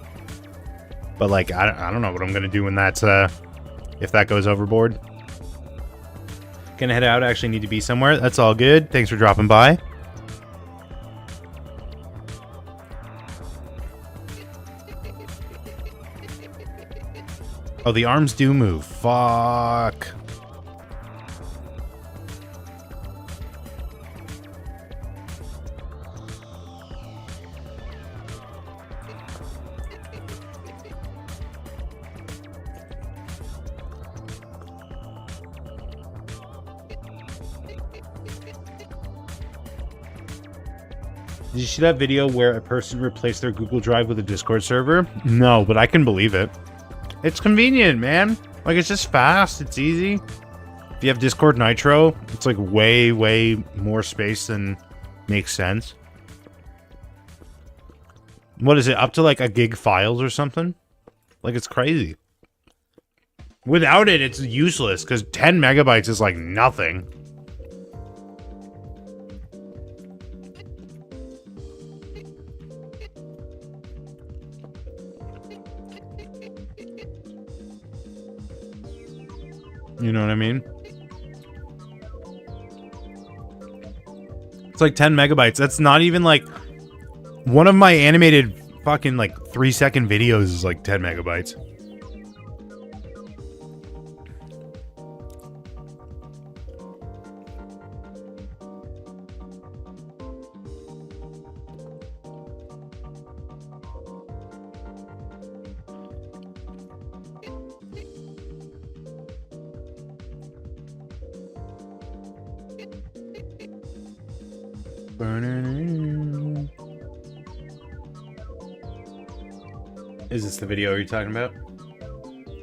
But, like, I don't know what I'm going to do when that's, if that goes overboard. Gonna head out. I actually need to be somewhere. That's all good. Thanks for dropping by. Oh, the arms do move. Fuck. Did you see that video where a person replaced their Google Drive with a Discord server? No, but I can believe it. It's convenient, man. Like, it's just fast. It's easy. If you have Discord Nitro, it's like way, way more space than makes sense. What is it? Up to like a gig files or something? Like, it's crazy. Without it, it's useless because 10 megabytes is like nothing. You know what I mean? It's like 10 megabytes. That's not even like one of my animated fucking like 3-second videos is like 10 megabytes. Is this the video you're talking about?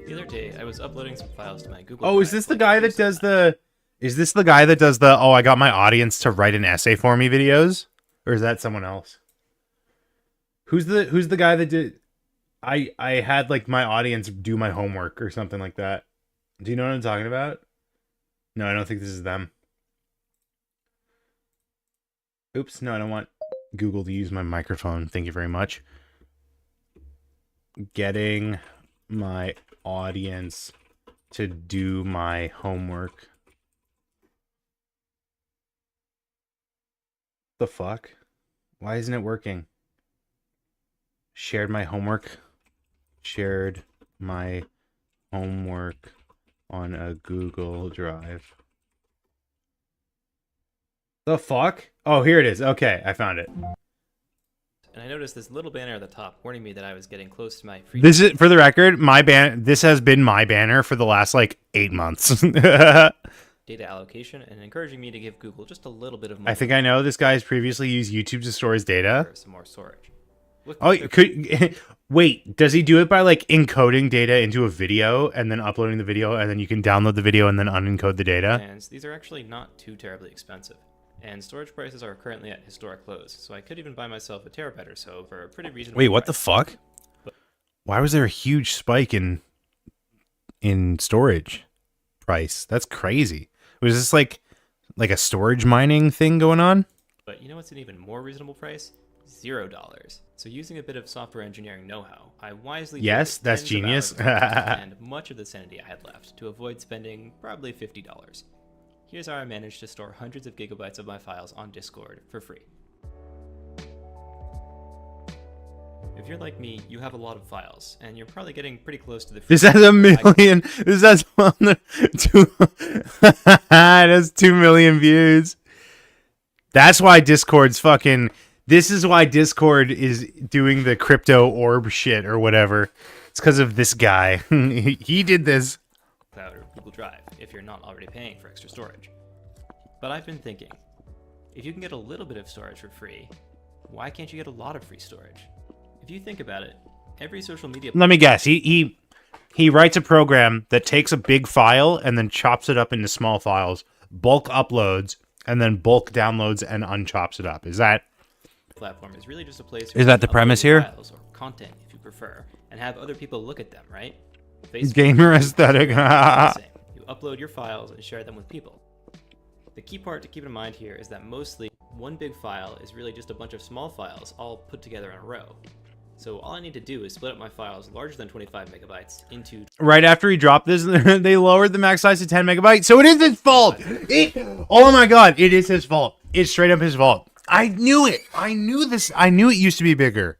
The other day, I was uploading some files to my Google Oh, Drive. is this the guy that does the... Is this the guy that does the, oh, I got my audience to write an essay for me videos? Or is that someone else? Who's the guy that did... I had, like, my audience do my homework or something like that. Do you know what I'm talking about? No, I don't think this is them. Oops, no, I don't want Google to use my microphone. Thank you very much. Getting my audience to do my homework. The fuck? Why isn't it working? Shared my homework. Shared my homework on a Google Drive. The fuck? Oh, here it is. Okay, I found it. And I noticed this little banner at the top warning me that I was getting close to my free... This is, for the record, my this has been my banner for the last, like, 8 months. data allocation and encouraging me to give Google just a little bit of money. I think I know this guy's previously used YouTube to store his data. For some more storage. Oh, wait, does he do it by, like, encoding data into a video and then uploading the video and then you can download the video and then unencode the data? And these are actually not too terribly expensive. And storage prices are currently at historic lows, so I could even buy myself a terabyte or so for a pretty reasonable Wait, what price. the fuck? Why was there a huge spike in storage price? That's crazy. Was this like a storage mining thing going on? But you know what's an even more reasonable price? $0. So using a bit of software engineering know-how, I wisely Yes, took that's tens of genius. hours of practice and much of the sanity I had left to avoid spending probably $50. Here's how I managed to store hundreds of gigabytes of my files on Discord for free. If you're like me, you have a lot of files, and you're probably getting pretty close to the free... This has a million. This has it has 2 million views. That's why Discord's fucking. This is why Discord is doing the crypto orb shit or whatever. It's because of this guy. He did this. Cloud or Google Drive, if you're not already paying for extra storage. But I've been thinking, if you can get a little bit of storage for free, why can't you get a lot of free storage? If you think about it, every social media... Let me guess. He writes a program that takes a big file and then chops it up into small files, bulk uploads, and then bulk downloads and unchops it up. Is that... platform is really just a place... Is that the premise here? Files or content, if you prefer, and have other people look at them, right? Gamer aesthetic. You upload your files and share them with people. The key part to keep in mind here is that mostly one big file is really just a bunch of small files all put together in a row. So all I need to do is split up my files larger than 25 megabytes into... Right after he dropped this, they lowered the max size to 10 megabytes. So it is his fault. Oh my god, it is his fault. It's straight up his fault. I knew it. I knew this. I knew it used to be bigger.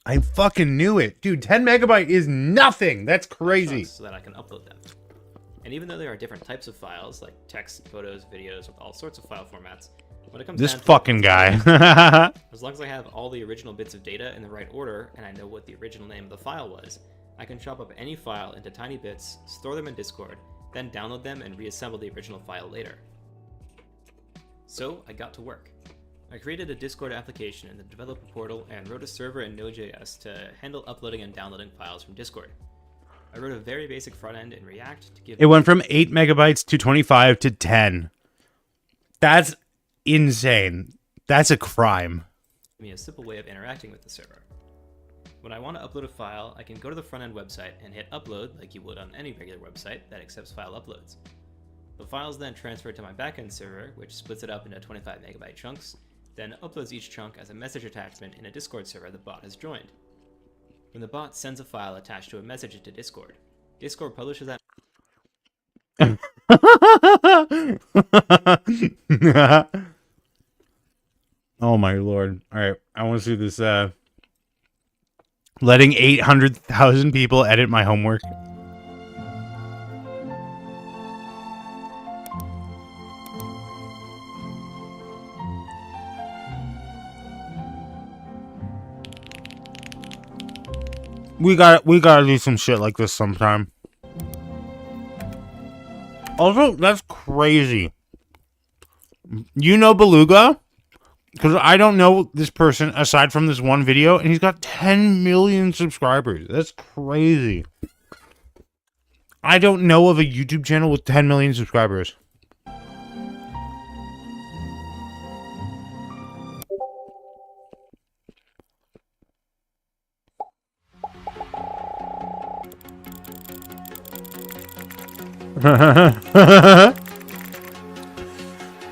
I fucking knew it. Dude, 10 megabyte is nothing. That's crazy. So that I can upload them. And even though there are different types of files, like text, photos, videos, with all sorts of file formats, when it comes This down to fucking it, guy. as long as I have all the original bits of data in the right order and I know what the original name of the file was, I can chop up any file into tiny bits, store them in Discord, then download them and reassemble the original file later. So I got to work. I created a Discord application in the developer portal and wrote a server in Node.js to handle uploading and downloading files from Discord. I wrote a very basic front end in React to give It went from 8 megabytes to 25 to 10. That's insane. That's a crime. me a simple way of interacting with the server. When I want to upload a file, I can go to the front end website and hit upload like you would on any regular website that accepts file uploads. The files then transfer to my backend server, which splits it up into 25 megabyte chunks, then uploads each chunk as a message attachment in a Discord server the bot has joined. When the bot sends a file attached to a message into Discord, Discord publishes that Oh my lord. Alright, I want to see this, letting 800,000 people edit my homework. We gotta do some shit like this sometime. Also, that's crazy. You know Beluga? Because I don't know this person aside from this one video, and he's got 10 million subscribers. That's crazy. I don't know of a YouTube channel with 10 million subscribers.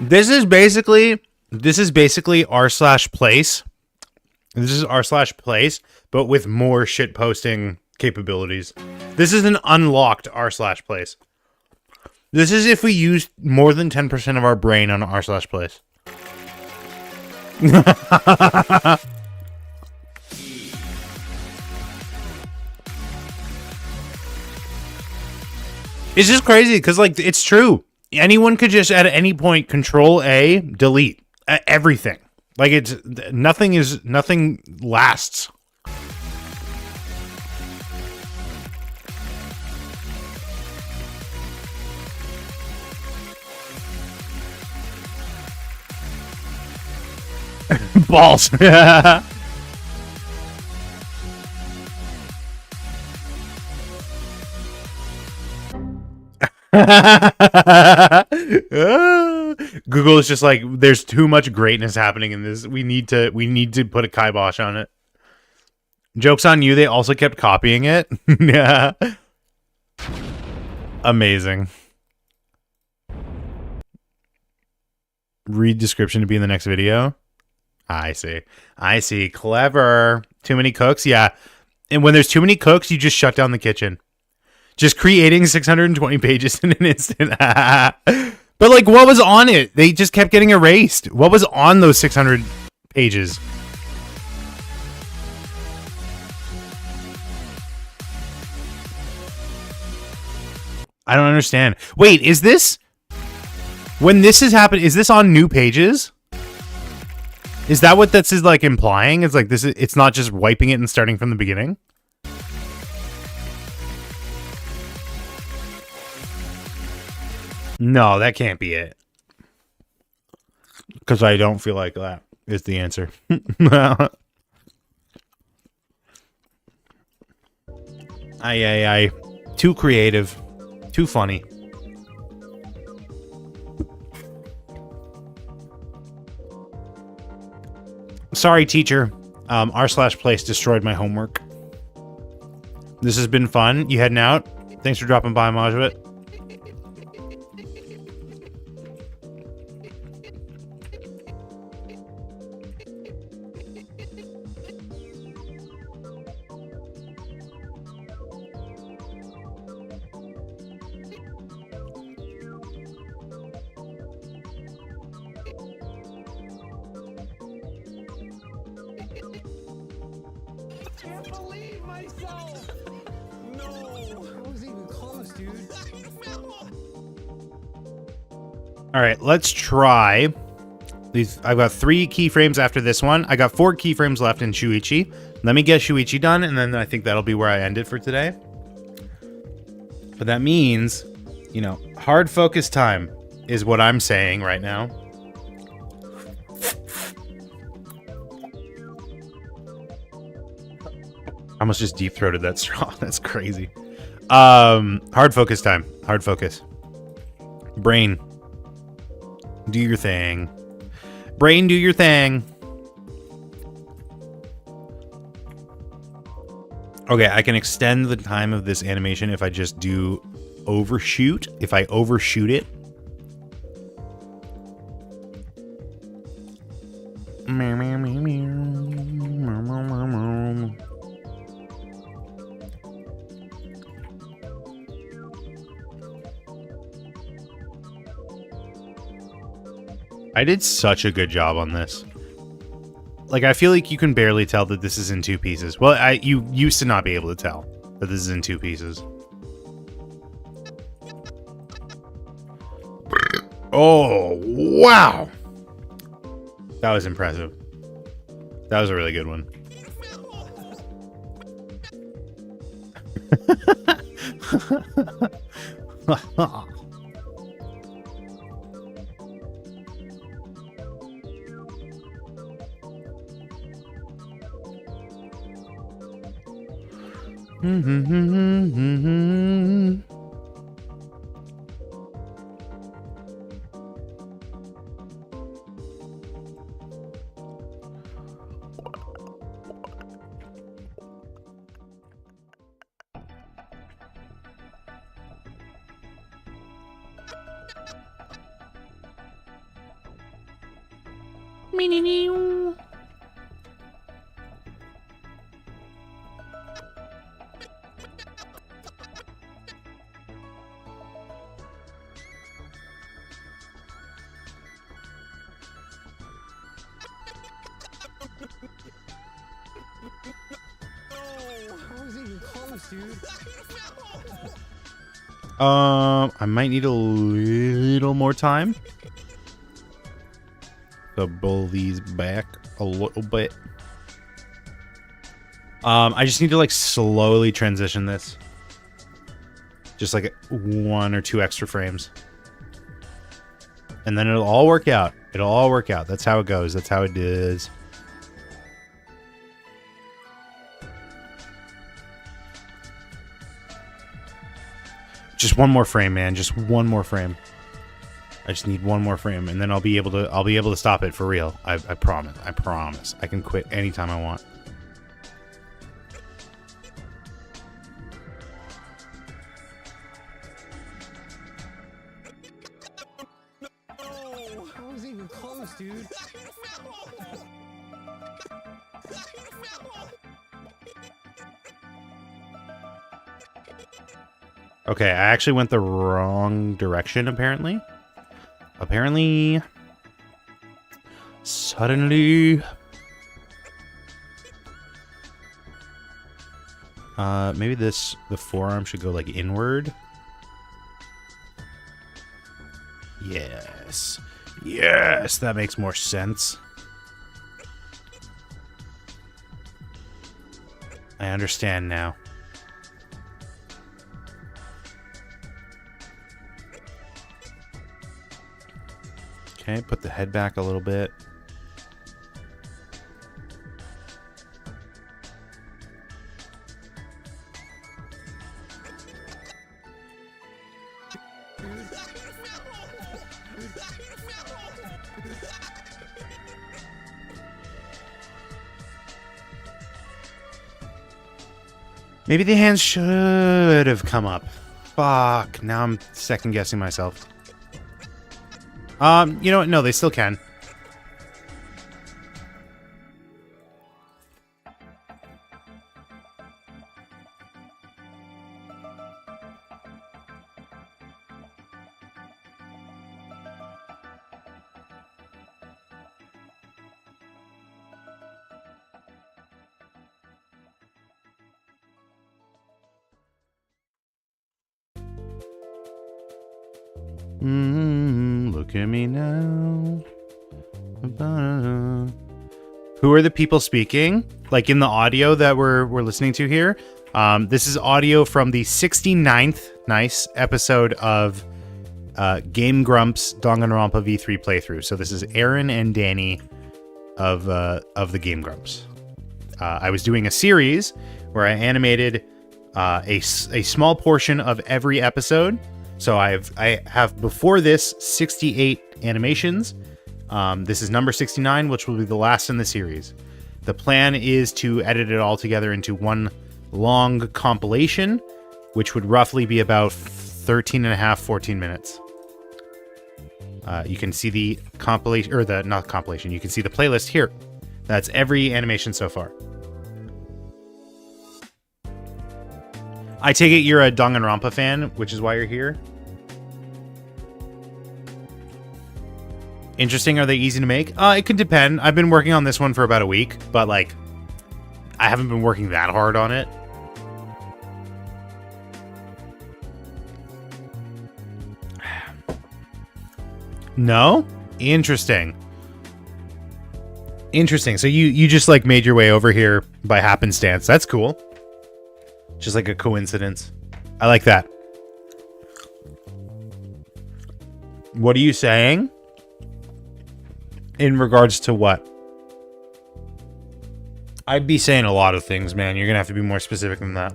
This is basically r/place. This is r/place, but with more shit posting capabilities. This is an unlocked r/place. This is if we used more than 10% of our brain on r/place. It's just crazy because, like, it's true. Anyone could just at any point Control A, delete everything. Like, it's nothing lasts. Balls. Google is just like, there's too much greatness happening in this. We need to put a kibosh on it. Joke's on you, they also kept copying it. Yeah. Amazing. Read description to be in the next video. I see. Clever. Too many cooks? Yeah. And when there's too many cooks, you just shut down the kitchen. Just creating 620 pages in an instant. But, like, what was on it? They just kept getting erased. What was on those 600 pages? I don't understand. Wait, is this... When this has happened, is this on new pages? Is that what this is, like, implying? It's like this is... It's not just wiping it and starting from the beginning? No, that can't be it. Because I don't feel like that is the answer. Aye. Too creative. Too funny. Sorry, teacher. R/place destroyed my homework. This has been fun. You heading out? Thanks for dropping by, Majwit. Can't believe myself! No! I wasn't even close, dude. Alright, let's try these. I've got 3 keyframes after this one. I got 4 keyframes left in Shuichi. Let me get Shuichi done, and then I think that'll be where I end it for today. But that means, you know, hard focus time is what I'm saying right now. I almost just deep throated that straw. That's crazy. Hard focus time. Hard focus. Brain, do your thing. Brain, do your thing. Okay, I can extend the time of this animation if I just do overshoot. If I overshoot it. I did such a good job on this. Like, I feel like you can barely tell that this is in two pieces. Well, you used to not be able to tell that this is in two pieces. Oh, wow. That was impressive. That was a really good one. I wasn't even close, dude. I might need a little more time to pull these back a little bit. I just need to like slowly transition this. Just like 1 or 2 extra frames. And then it'll all work out. It'll all work out. That's how it goes. That's how it is. Just one more frame, man. Just one more frame. I just need one more frame, and then I'll be able to stop it for real. I promise. I promise. I can quit anytime I want. Oh, I wasn't even close, dude. Okay, I actually went the wrong direction, apparently. Suddenly. Maybe the forearm should go, like, inward. Yes. Yes, that makes more sense. I understand now. Okay, put the head back a little bit. Maybe the hands should have come up. Fuck, now I'm second guessing myself. You know what? No, they still can. Look at me now. Who are the people speaking? Like in the audio that we're listening to here. This is audio from the 69th episode of Game Grumps Danganronpa V3 playthrough. So this is Aaron and Danny of the Game Grumps. I was doing a series where I animated a small portion of every episode. So I have before this 68 animations. This is number 69, which will be the last in the series. The plan is to edit it all together into one long compilation, which would roughly be about 13 and a half, 14 minutes. You can see the compilation, or the, not compilation, you can see the playlist here. That's every animation so far. I take it you're a Danganronpa fan, which is why you're here. Interesting. Are they easy to make? It could depend. I've been working on this one for about a week, but like, I haven't been working that hard on it. No? Interesting. Interesting. So you just like made your way over here by happenstance. That's cool. Just like a coincidence. I like that. What are you saying? In regards to what? I'd be saying a lot of things, man. You're gonna have to be more specific than that.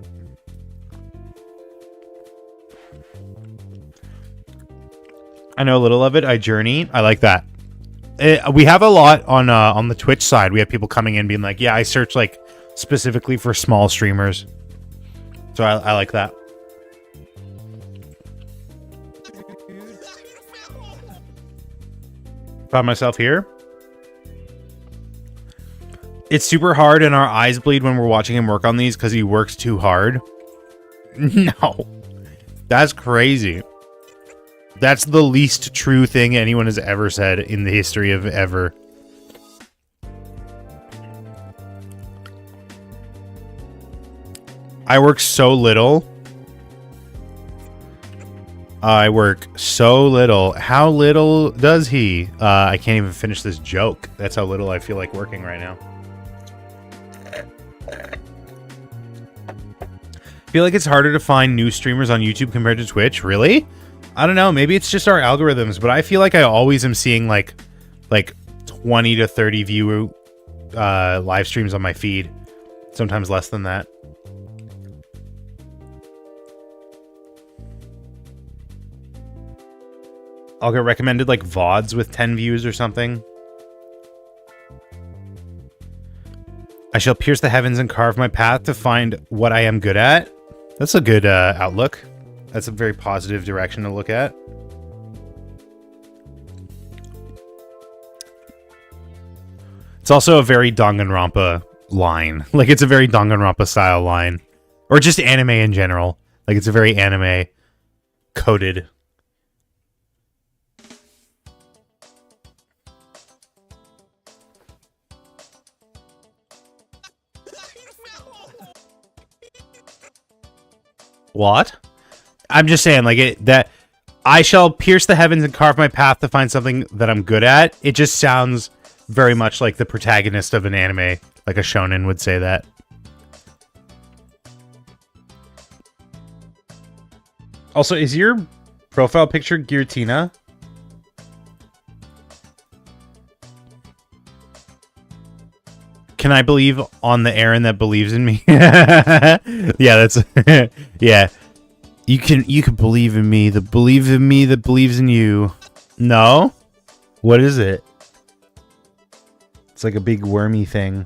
I know a little of it. I journey. I like that. We have a lot on the Twitch side. We have people coming in being like, yeah, I search like specifically for small streamers. So I like that. Found myself here. It's super hard and our eyes bleed when we're watching him work on these because he works too hard. No. That's crazy. That's the least true thing anyone has ever said in the history of ever. I work so little. I work so little. How little does he? I can't even finish this joke. That's how little I feel like working right now. I feel like it's harder to find new streamers on YouTube compared to Twitch. Really? I don't know. Maybe it's just our algorithms, but I feel like I always am seeing like 20 to 30 view live streams on my feed. Sometimes less than that. I'll get recommended like VODs with 10 views or something. I shall pierce the heavens and carve my path to find what I am good at. That's a good outlook. That's a very positive direction to look at. It's also a very Danganronpa line. Like, it's a very Danganronpa style line. Or just anime in general. Like, it's a very anime coded. What? I'm just saying, like, that I shall pierce the heavens and carve my path to find something that I'm good at. It just sounds very much like the protagonist of an anime, like a shonen would say that. Also, is your profile picture Giratina? Can I believe on the Aaron that believes in me? Yeah, that's yeah. You can believe in me. That believes in me that believes in you. No? What is it? It's like a big wormy thing.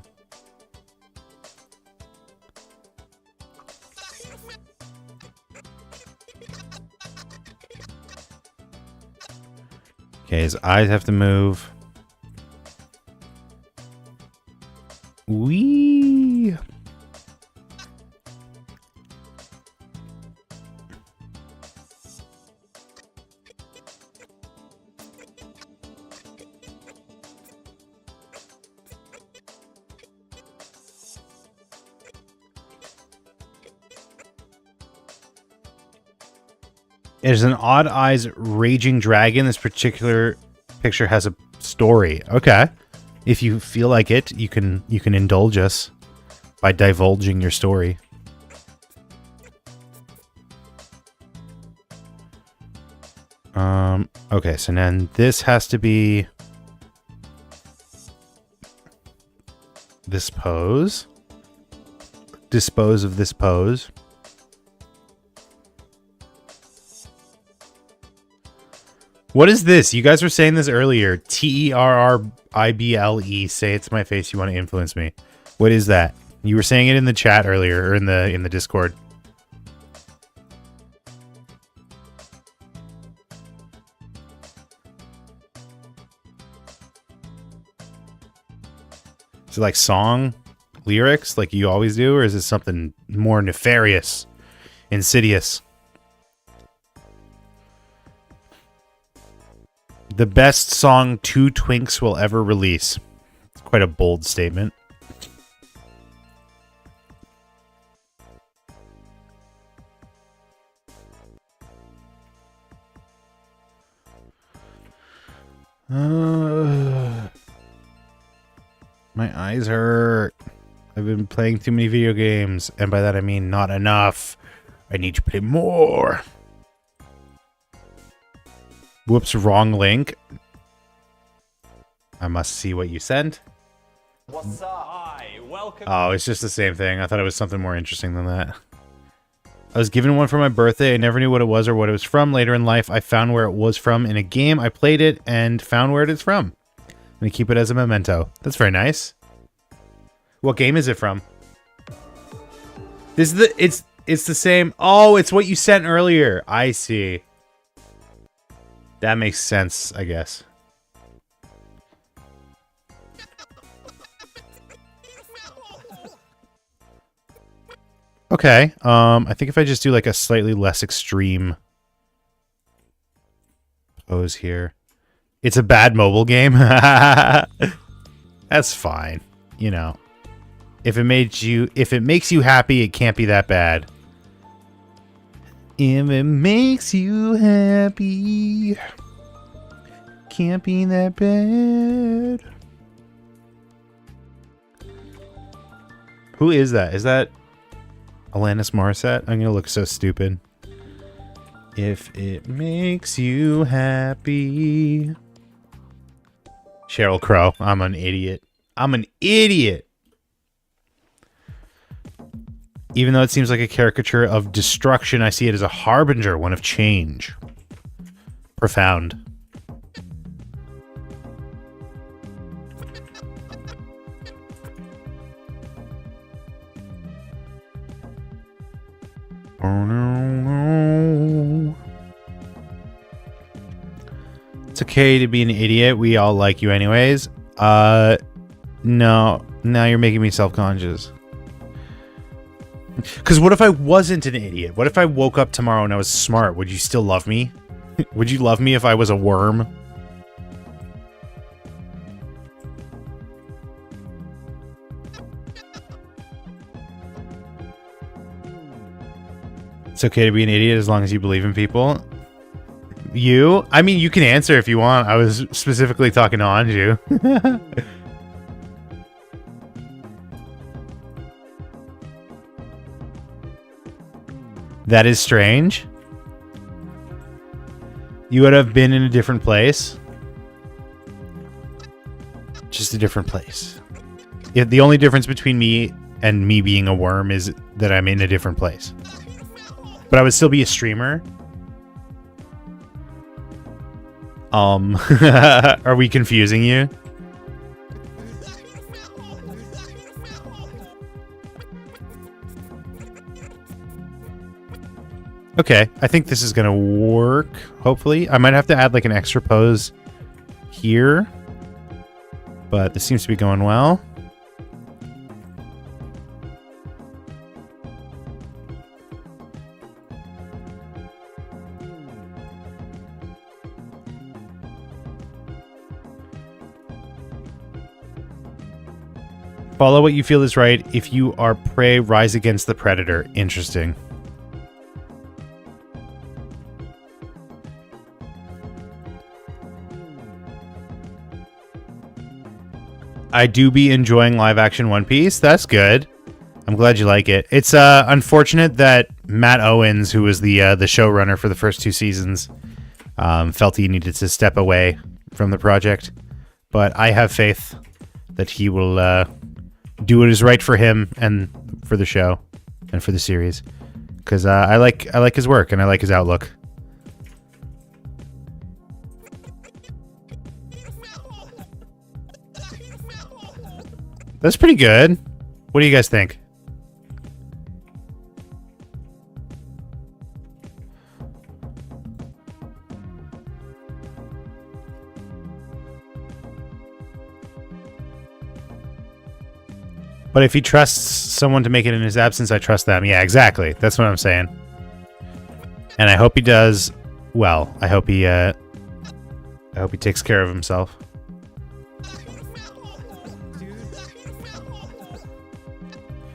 Okay, his eyes have to move. Wee. There's an Odd Eyes Raging Dragon. This particular picture has a story. Okay. If you feel like it, you can indulge us by divulging your story. Okay, so then this has to be this pose. dispose of this pose. What is this? You guys were saying this earlier. Terrible. Say it to my face. You want to influence me. What is that? You were saying it in the chat earlier, or in the Discord. Is it like song lyrics like you always do, or is it something more nefarious, insidious? The best song two twinks will ever release. It's quite a bold statement. My eyes hurt. I've been playing too many video games, and by that I mean not enough. I need to play more. Whoops, wrong link. I must see what you sent. What's up? Hi, welcome. Oh, it's just the same thing. I thought it was something more interesting than that. I was given one for my birthday. I never knew what it was or what it was from. Later in life, I found where it was from in a game. I played it and found where it is from. I'm going to keep it as a memento. That's very nice. What game is it from? This is it's the same. Oh, it's what you sent earlier. I see. That makes sense, I guess. Okay. I think if I just do like a slightly less extreme pose here. It's a bad mobile game. That's fine. You know. If it makes you happy, it can't be that bad. If it makes you happy, can't be that bad. Who is that? Is that Alanis Morissette? I'm gonna look so stupid. If it makes you happy. Sheryl Crow. I'm an idiot. I'm an idiot. Even though it seems like a caricature of destruction, I see it as a harbinger, one of change. Profound. Oh no. It's okay to be an idiot. We all like you anyways. No. Now you're making me self-conscious. Because what if I wasn't an idiot? What if I woke up tomorrow and I was smart? Would you still love me? Would you love me if I was a worm? It's okay to be an idiot as long as you believe in people. You? I mean, you can answer if you want. I was specifically talking to Anju. That is strange. You would have been in a different place. Just a different place. Yeah, the only difference between me and me being a worm is that I'm in a different place. But I would still be a streamer. Are we confusing you? Okay, I think this is gonna work, hopefully. I might have to add like an extra pose here, but this seems to be going well. Follow what you feel is right. If you are prey, rise against the predator. Interesting. I do be enjoying live action One Piece. That's good. I'm glad you like it. It's unfortunate that Matt Owens, who was the showrunner for the first 2 seasons, felt he needed to step away from the project. But I have faith that he will do what is right for him and for the show and for the series, because I like his work and I like his outlook. That's pretty good. What do you guys think? But if he trusts someone to make it in his absence, I trust them. Yeah, exactly. That's what I'm saying. And I hope he does well. I hope he takes care of himself.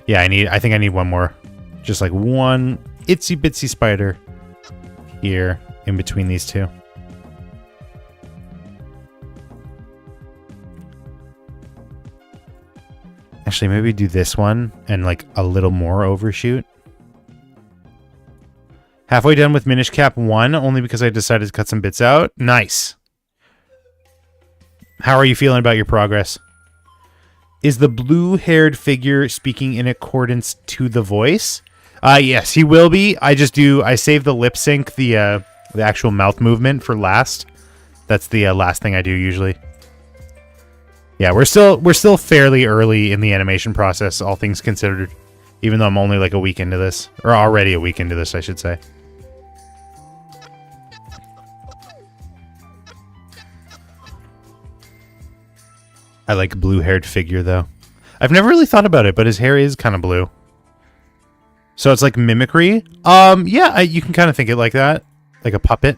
Yeah, I think I need one more. Just like one itsy bitsy spider here in between these two. Actually, maybe do this one and like a little more overshoot. Halfway done with Minish Cap 1, only because I decided to cut some bits out. Nice. How are you feeling about your progress? Is the blue-haired figure speaking in accordance to the voice? Yes, he will be. I save the lip sync, the actual mouth movement for last. That's the last thing I do usually. Yeah, we're still fairly early in the animation process, all things considered, even though I'm only like a week into this, or already a week into this, I should say. I like blue-haired figure, though. I've never really thought about it, but his hair is kind of blue. So it's like mimicry? Yeah, you can kind of think it like that. Like a puppet.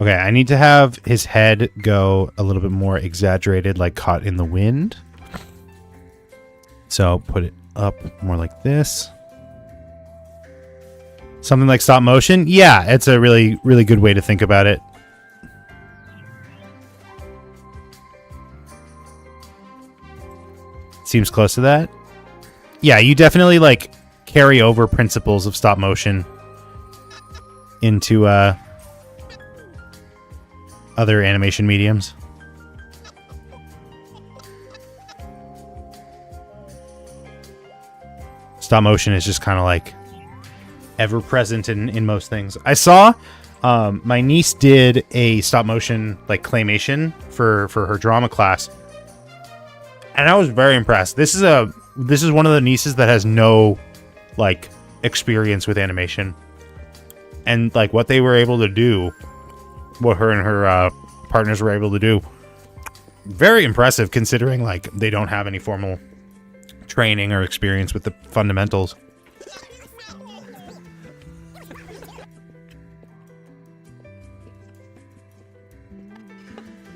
Okay, I need to have his head go a little bit more exaggerated, like caught in the wind. So put it up more like this. Something like stop motion? Yeah, it's a really, really good way to think about it. Seems close to that. Yeah, you definitely like carry over principles of stop motion into other animation mediums. Stop motion is just kind of like ever present in most things. I saw my niece did a stop motion like claymation for her drama class, and I was very impressed. This is one of the nieces that has no like experience with animation, and like what they were able to do, what her and her partners were able to do, very impressive considering like they don't have any formal training or experience with the fundamentals.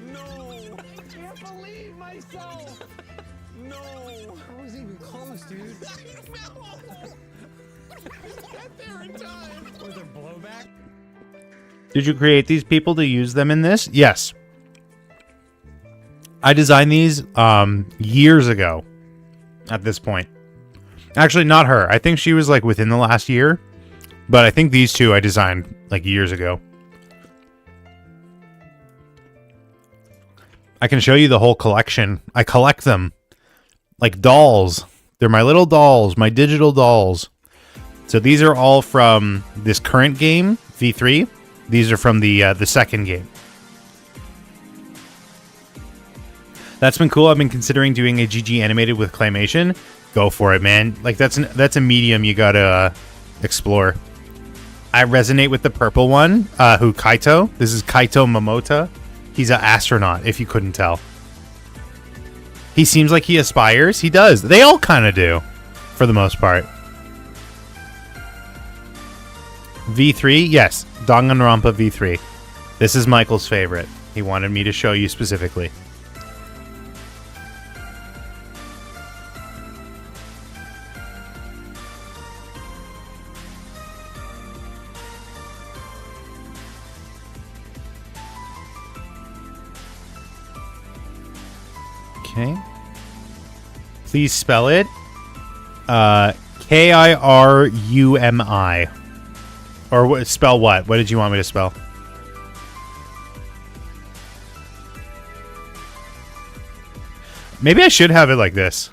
No! I can't believe myself! No! I wasn't even close, dude. Get there in time! Was there blowback? Did you create these people to use them in this? Yes. I designed these years ago at this point. Actually, not her. I think she was like within the last year. But I think these two I designed like years ago. I can show you the whole collection. I collect them like dolls. They're my little dolls, my digital dolls. So these are all from this current game, V3. These are from the second game. That's been cool. I've been considering doing a GG animated with claymation. Go for it, man. Like that's a medium you gotta explore. I resonate with the purple one, who Kaito. This is Kaito Momota. He's an astronaut, if you couldn't tell. He seems like he aspires. He does. They all kind of do, for the most part. V3, yes. Danganronpa V3. This is Michael's favorite. He wanted me to show you specifically. Okay. Please spell it. Kirumi. Or spell what? What did you want me to spell? Maybe I should have it like this.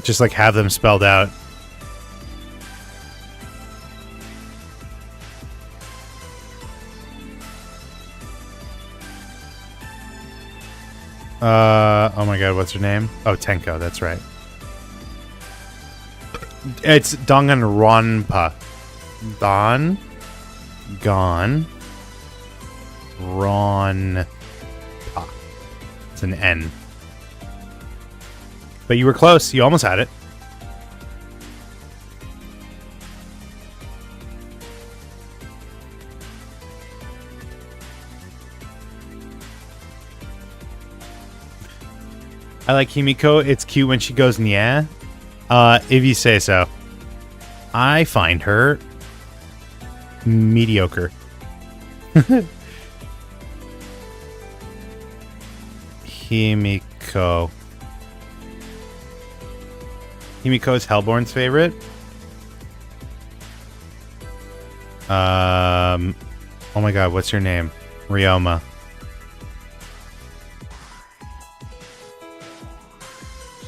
Just like have them spelled out. Oh my god, what's her name? Oh, Tenko, that's right. It's Danganronpa. Ronpa. It's an N. But you were close. You almost had it. I like Himiko. It's cute when she goes, yeah. If you say so. I find her mediocre. Himiko. Himiko is Hellborn's favorite. Oh my god, what's your name? Ryoma.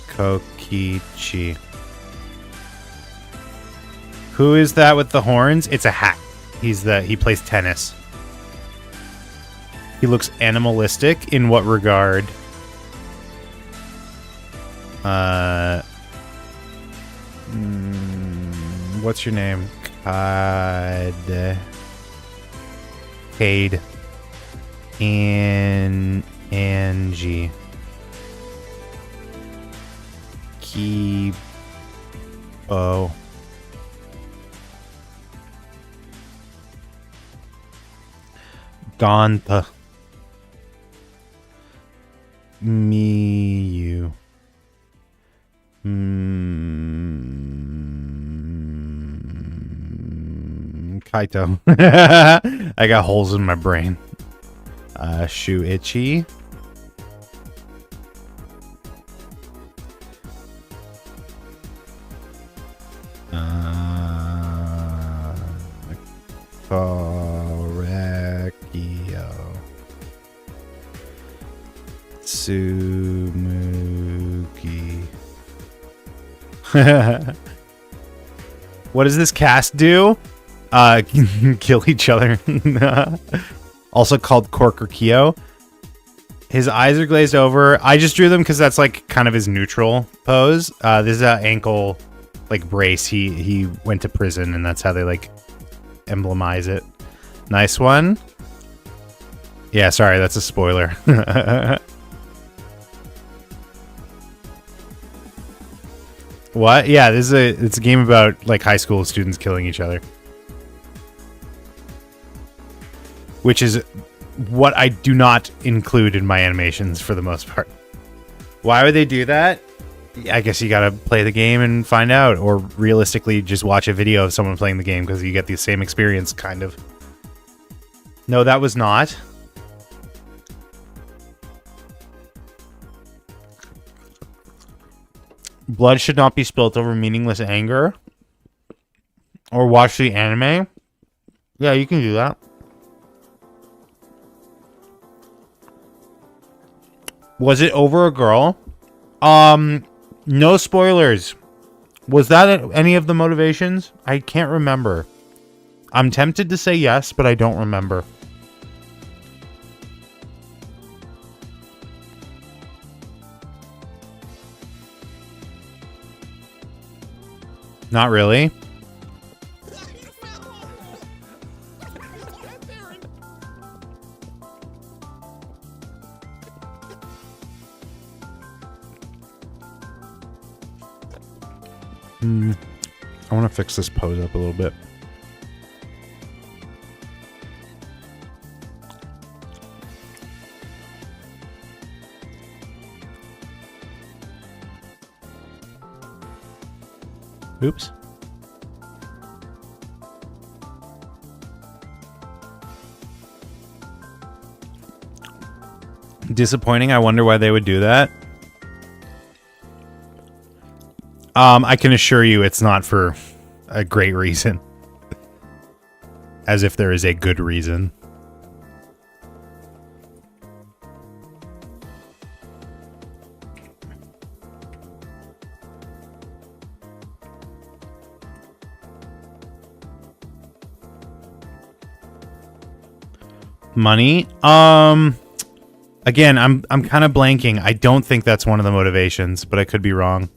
Kokichi. Who is that with the horns? It's a hack. He plays tennis. He looks animalistic in what regard? What's your name? Cade. Angie. Kibo. Gonta. Miyu. Kaito. I got holes in my brain. Shuichi. Korekio. Tsumuki. What does this cast do? Kill each other. Also called Korkokio. His eyes are glazed over. I just drew them because that's like kind of his neutral pose. This is an ankle like brace. He went to prison and that's how they like emblemize it. Nice one. Yeah, sorry, that's a spoiler. What? Yeah, it's a game about like high school students killing each other. Which is what I do not include in my animations for the most part. Why would they do that? I guess you gotta play the game and find out, or realistically just watch a video of someone playing the game because you get the same experience, kind of. No, that was not. Blood should not be spilt over meaningless anger. Or watch the anime. Yeah, you can do that. Was it over a girl? No spoilers. Was that any of the motivations? I can't remember. I'm tempted to say yes, but I don't remember. Not really. I want to fix this pose up a little bit. Oops. Disappointing. I wonder why they would do that. I can assure you it's not for a great reason. As if there is a good reason. Money. Again, I'm kind of blanking. I don't think that's one of the motivations, but I could be wrong.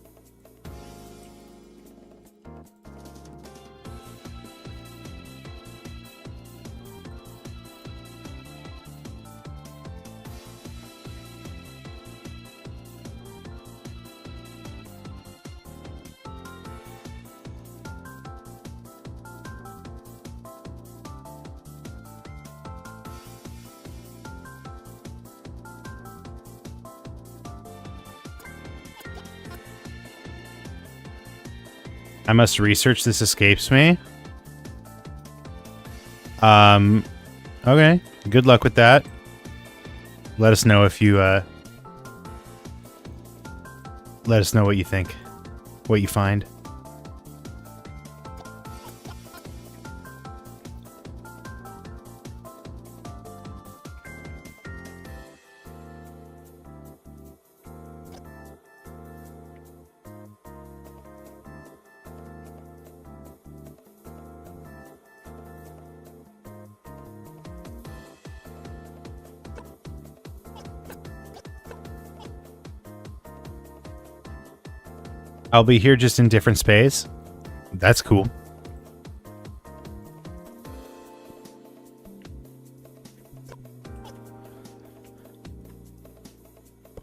I must research. This escapes me. Okay. Good luck with that. Let us know if you, let us know what you think. What you find. I'll be here just in different space. That's cool.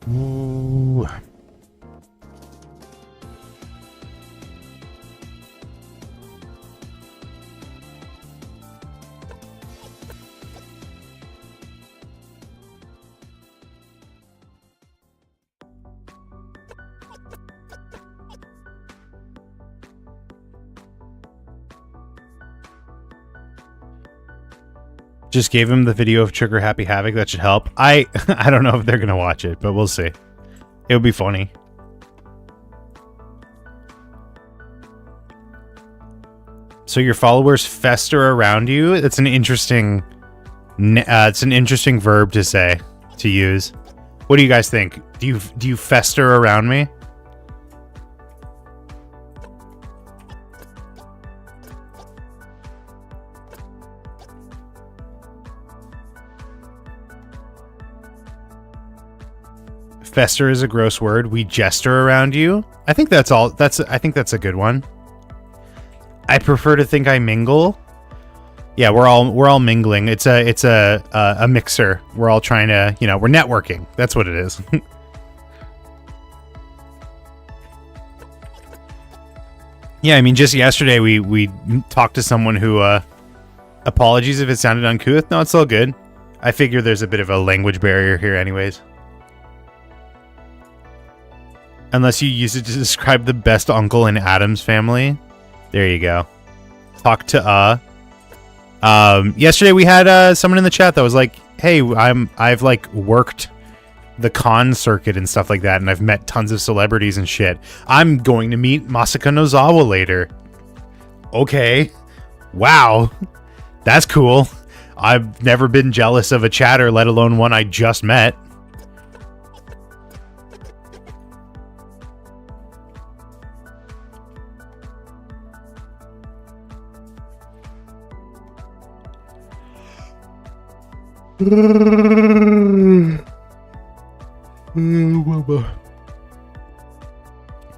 Ooh. Just gave him the video of Trigger Happy Havoc. That should help. I don't know if they're gonna watch it, but we'll see. It'll be funny. So your followers fester around you. It's an interesting. It's an interesting verb to say, to use. What do you guys think? Do you fester around me? Fester is a gross word. We jester around you. I think that's all. I think that's a good one. I prefer to think I mingle. Yeah, we're all mingling. It's a mixer. We're all trying to, we're networking. That's what it is. Yeah, I mean, just yesterday we talked to someone who apologies if it sounded uncouth. No, it's all good. I figure there's a bit of a language barrier here anyways. Unless you use it to describe the best uncle in Adam's family. There you go. Talk to yesterday we had someone in the chat that was like, "Hey, I've like worked the con circuit and stuff like that, and I've met tons of celebrities and shit. I'm going to meet Masaka Nozawa later." Okay. Wow. That's cool. I've never been jealous of a chatter, let alone one I just met.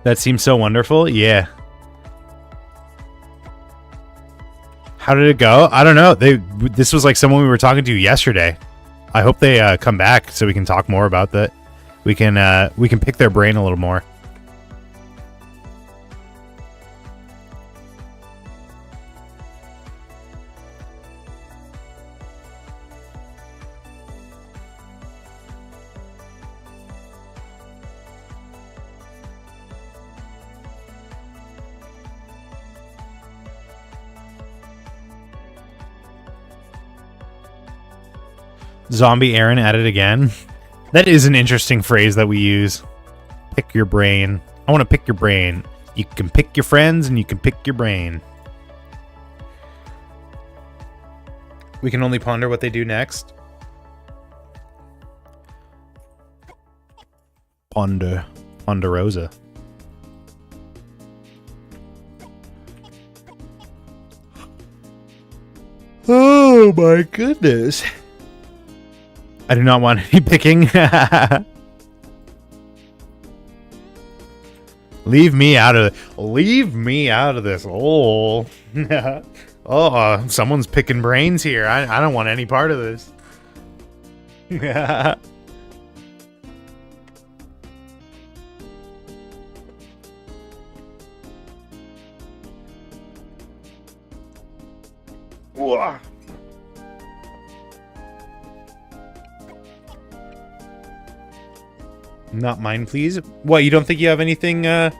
That seems so wonderful. Yeah. How did it go? I don't know. This was like someone we were talking to yesterday. I hope they come back so we can talk more about that. We can pick their brain a little more. Zombie Aaron at it again. That is an interesting phrase that we use. Pick your brain. I want to pick your brain. You can pick your friends and you can pick your brain. We can only ponder what they do next. Ponderosa. Oh my goodness. I do not want any picking. Leave me out of this. Oh. Oh, someone's picking brains here. I don't want any part of this. Whoa. Not mine, please. What, you don't think you have anything you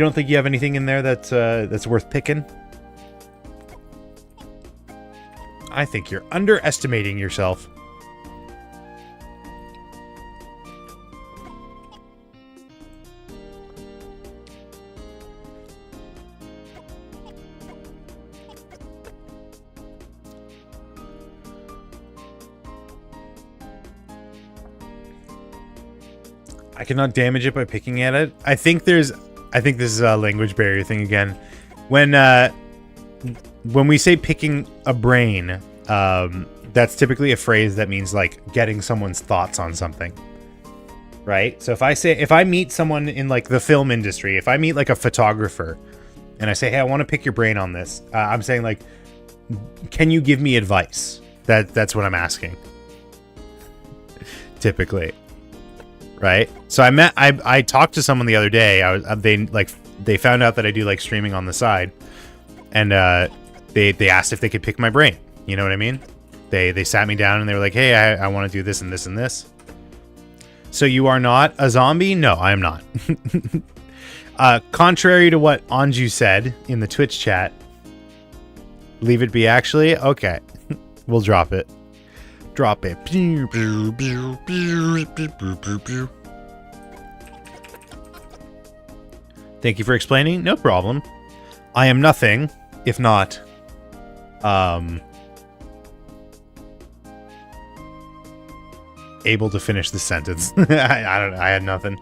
don't think you have anything in there that's worth picking? I think you're underestimating yourself. I cannot damage it by picking at it. I think this is a language barrier thing again. When we say picking a brain, that's typically a phrase that means like getting someone's thoughts on something. Right? So if I meet someone in like the film industry, if I meet like a photographer and I say, "Hey, I want to pick your brain on this." I'm saying like, "Can you give me advice?" That's what I'm asking. Typically. Right? So I talked to someone the other day. They found out that I do like streaming on the side. And they asked if they could pick my brain. You know what I mean? They sat me down and they were like, "Hey, I want to do this and this and this." So you are not a zombie? No, I am not. Contrary to what Anju said in the Twitch chat, leave it be actually? Okay. We'll drop it. Drop it. Thank you for explaining. No problem. I am nothing if not able to finish the sentence. I don't know. I had nothing.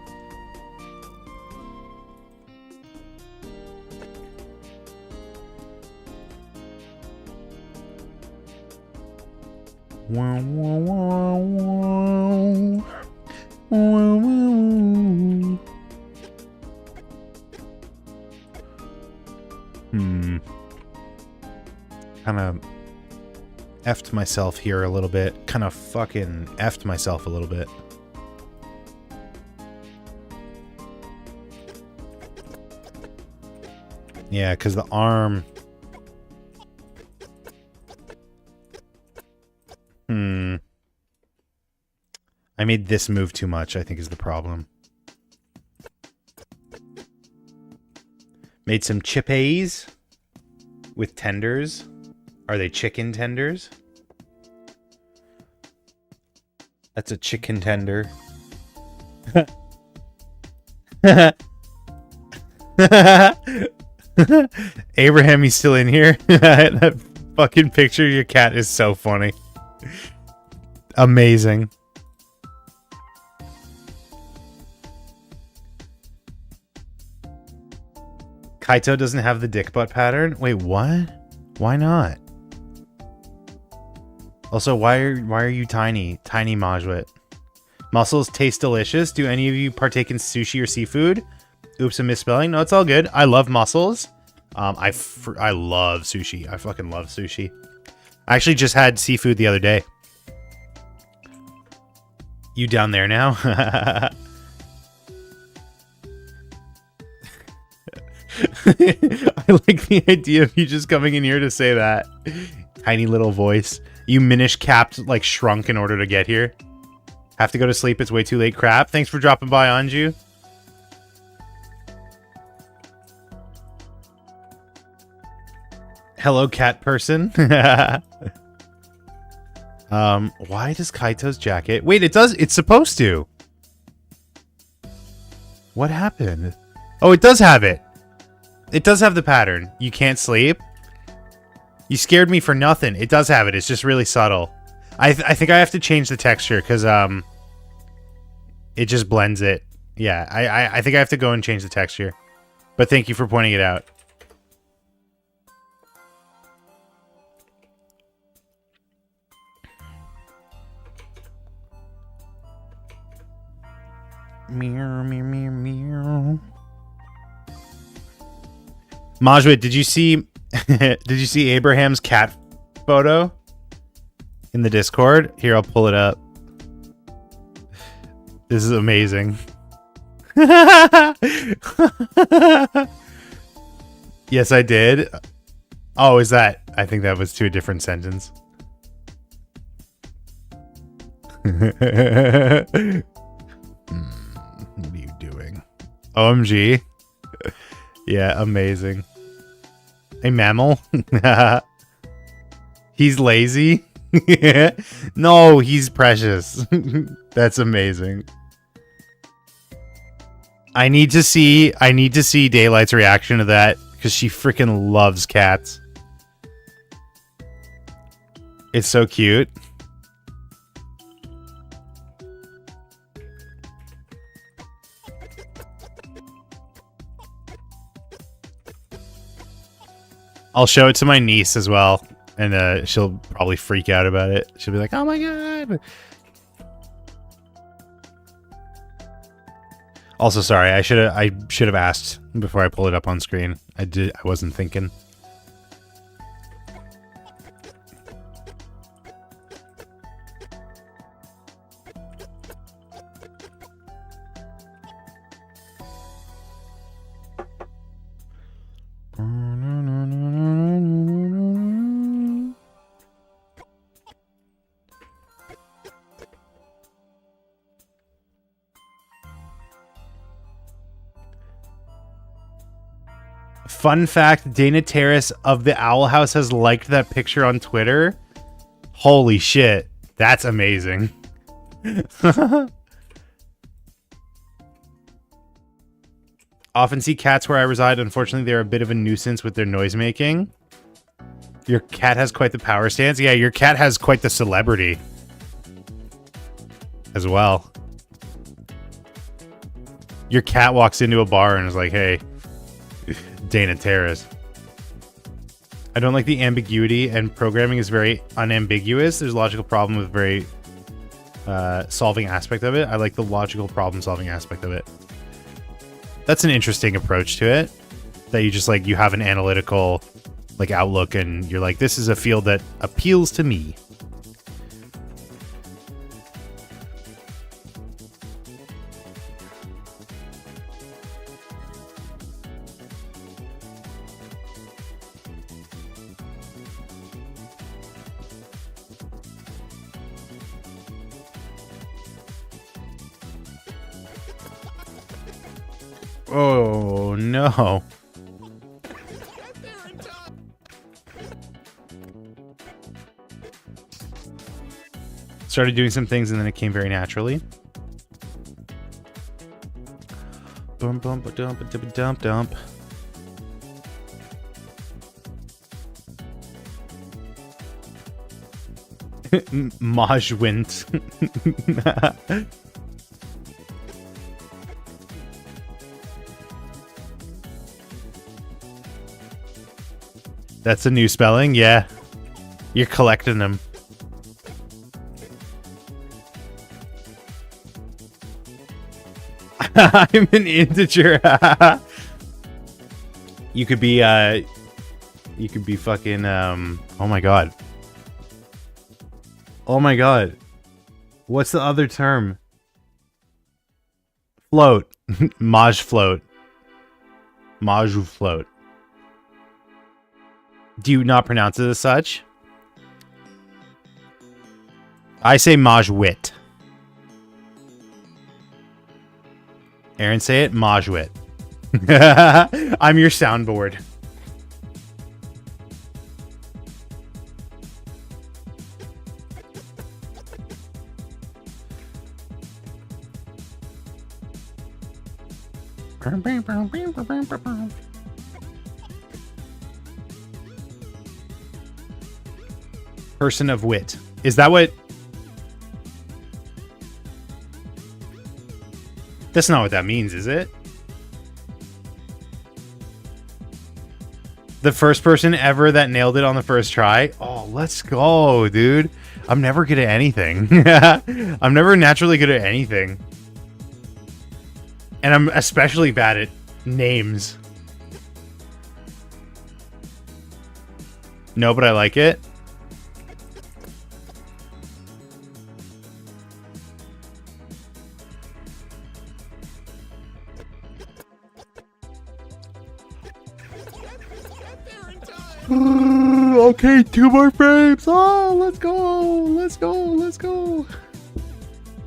Kind of effed myself here a little bit. Kind of fucking effed myself a little bit. Yeah, because the arm... I made this move too much, I think is the problem. Made some chippies with tenders. Are they chicken tenders? That's a chicken tender. Abraham, he's still in here. That fucking picture of your cat is so funny. Amazing. Kaito doesn't have the dick butt pattern? Wait, what? Why not? Also, why are you tiny? Tiny Majwit. Mussels taste delicious. Do any of you partake in sushi or seafood? Oops, I'm misspelling. No, it's all good. I love mussels. I love sushi. I fucking love sushi. I actually just had seafood the other day. You down there now? I like the idea of you just coming in here to say that. Tiny little voice. You Minish capped, like, shrunk in order to get here. Have to go to sleep. It's way too late. Crap. Thanks for dropping by, Anju. Hello, cat person. I Why does Kaito's jacket... Wait, it does... It's supposed to. What happened? Oh, it does have it. It does have the pattern. You can't sleep. You scared me for nothing. It does have it. It's just really subtle. I think I have to change the texture because it just blends it. Yeah, I think I have to go and change the texture. But thank you for pointing it out. Meow, meow, meow, meow. Majwit, did you see Abraham's cat photo in the Discord? Here, I'll pull it up. This is amazing. Yes, I did. Oh, is that? I think that was to a different sentence. What are you doing? OMG. Yeah, amazing. A mammal? He's lazy? No, he's precious. That's amazing. I need to see Daylight's reaction to that because she freaking loves cats. It's so cute. I'll show it to my niece as well, and she'll probably freak out about it. She'll be like, "Oh my god!" Also, sorry, I should have asked before I pull it up on screen. I wasn't thinking. Fun fact, Dana Terrace of the Owl House has liked that picture on Twitter. Holy shit. That's amazing. Often see cats where I reside. Unfortunately, they're a bit of a nuisance with their noise making. Your cat has quite the power stance. Yeah, your cat has quite the celebrity as well. Your cat walks into a bar and is like, hey, Dana Terrace. I don't like the ambiguity, and programming is very unambiguous. There's a logical problem with very solving aspect of it. I like the logical problem solving aspect of it. That's an interesting approach to it. That you just like, you have an analytical like outlook and you're like, this is a field that appeals to me. Oh, no. Started doing some things and then it came very naturally. Bum bum ba dump ba dibba dump dump. Majwint. That's a new spelling? Yeah. You're collecting them. I'm an integer. You could be fucking oh my god. Oh my god. What's the other term? Float. Maj float. Maju float. Do you not pronounce it as such? I say Majwit. Aaron, say it. Majwit. I'm your soundboard. Person of wit. Is that what? That's not what that means, is it? The first person ever that nailed it on the first try? Oh, let's go, dude. I'm never good at anything. I'm never naturally good at anything. And I'm especially bad at names. No, but I like it. Okay, 2 more frames. Oh, let's go. Let's go. Let's go.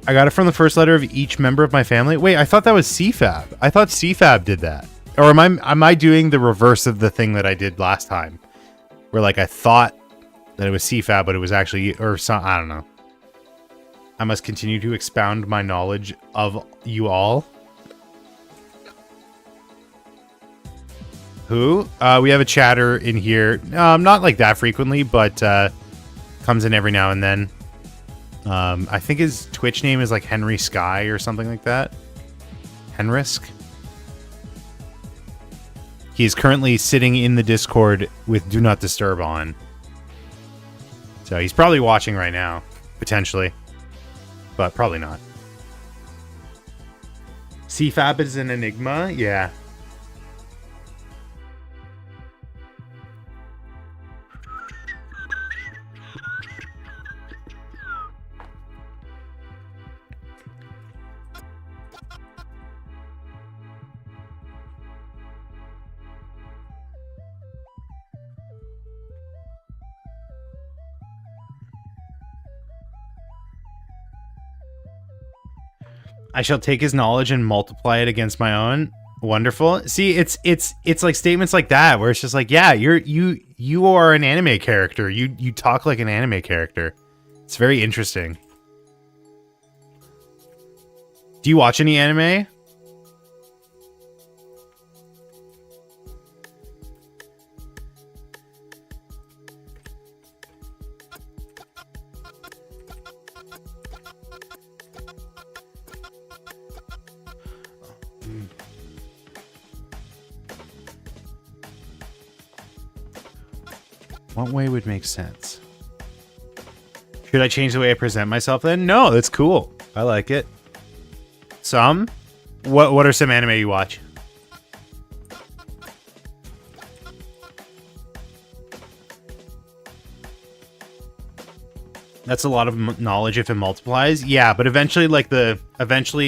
I got it from the first letter of each member of my family. Wait, I thought that was CFAB. I thought CFAB did that. Or am I doing the reverse of the thing that I did last time? Where like I thought that it was CFAB, but it was actually, or some, I don't know. I must continue to expound my knowledge of you all. Who? We have a chatter in here. Not like that frequently, but comes in every now and then. I think his Twitch name is like Henry Sky or something like that. Henrisk. He is currently sitting in the Discord with Do Not Disturb on. So he's probably watching right now, potentially. But probably not. CFAB is an enigma? Yeah. I shall take his knowledge and multiply it against my own. Wonderful. See, it's like statements like that where it's just like, yeah, you are an anime character. You talk like an anime character. It's very interesting. Do you watch any anime? What way would make sense? Should I change the way I present myself then? No, that's cool. I like it. Some? What are some anime you watch? That's a lot of knowledge if it multiplies. Yeah, but eventually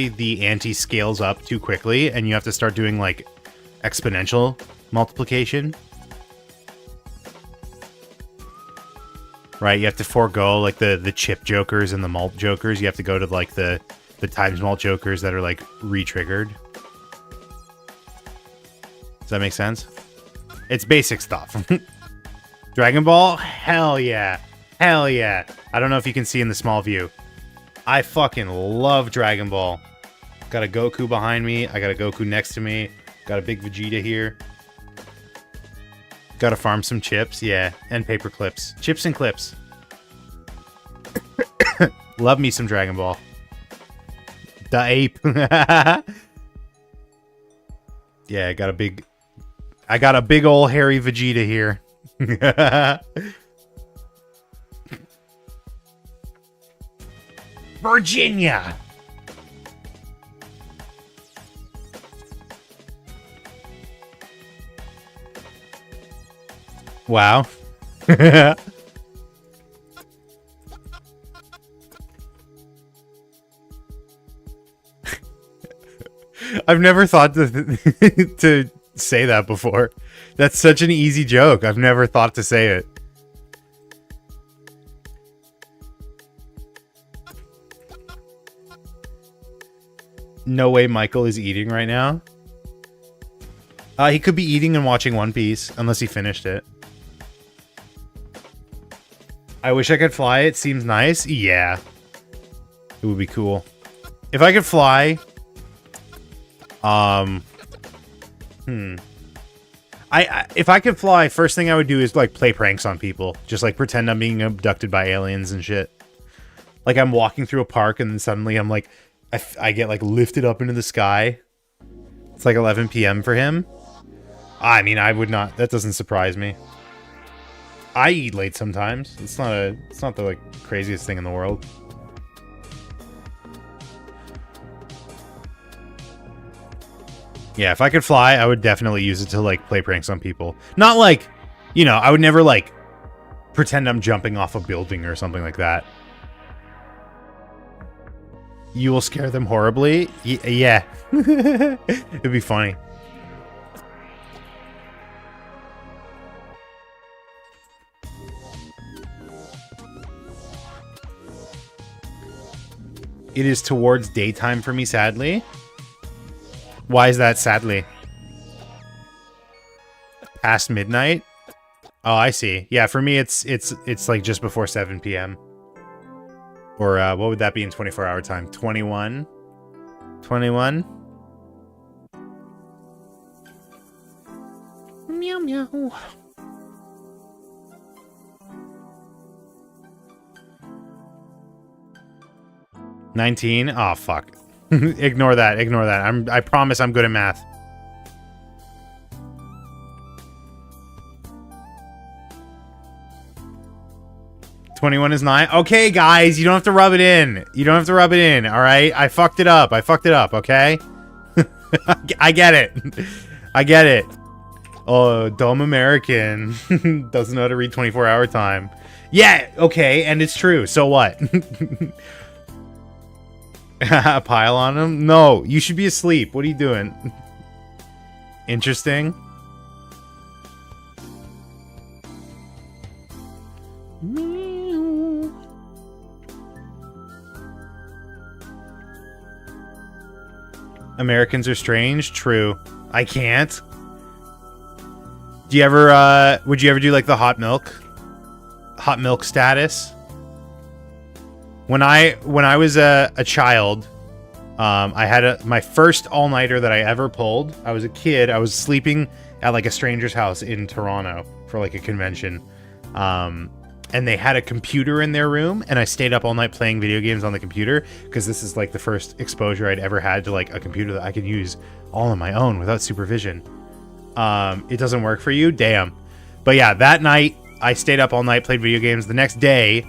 the ante scales up too quickly and you have to start doing like exponential multiplication. Right, you have to forego like the chip jokers and the mult jokers. You have to go to like the times mult jokers that are like re-triggered. Does that make sense? It's basic stuff. Dragon Ball? Hell yeah. Hell yeah. I don't know if you can see in the small view. I fucking love Dragon Ball. Got a Goku behind me. I got a Goku next to me. Got a big Vegeta here. Gotta farm some chips, yeah, and paper clips. Chips and clips. Love me some Dragon Ball. The ape. Yeah, I got a big old hairy Vegeta here. Virginia. Wow. I've never thought to to say that before. That's such an easy joke. I've never thought to say it. No way Michael is eating right now. He could be eating and watching One Piece, unless he finished it. I wish I could fly. It seems nice. Yeah. It would be cool. If I could fly, If I could fly, first thing I would do is like play pranks on people. Just like pretend I'm being abducted by aliens and shit. Like I'm walking through a park and then suddenly I'm like, I get like lifted up into the sky. It's like 11 p.m. for him. I mean, I would not. That doesn't surprise me. I eat late sometimes. It's not the like craziest thing in the world. Yeah, if I could fly, I would definitely use it to like play pranks on people. Not like, you know, I would never like pretend I'm jumping off a building or something like that. You will scare them horribly? Yeah. It'd be funny. It is towards daytime for me, sadly. Why is that sadly? Past midnight? Oh, I see. Yeah, for me it's like just before 7 p.m. Or what would that be in 24-hour time? 21? 21? Meow meow. $19? Oh fuck. Ignore that. Ignore that. I promise I'm good at math. $21 is 9. Okay, guys, you don't have to rub it in. You don't have to rub it in, all right? I fucked it up. I fucked it up, okay? I get it. I get it. Oh, dumb American. Doesn't know how to read 24-hour time. Yeah, okay, and it's true. So what? Pile on him? No, you should be asleep. What are you doing? Interesting. Americans are strange? True. I can't. Do you ever, would you ever do like the hot milk? Hot milk status? When I was a child, I had my first all-nighter that I ever pulled. I was a kid. I was sleeping at like a stranger's house in Toronto for like a convention. And they had a computer in their room, and I stayed up all night playing video games on the computer because this is like the first exposure I'd ever had to like a computer that I could use all on my own without supervision. It doesn't work for you? Damn. But yeah, that night I stayed up all night, played video games. The next day,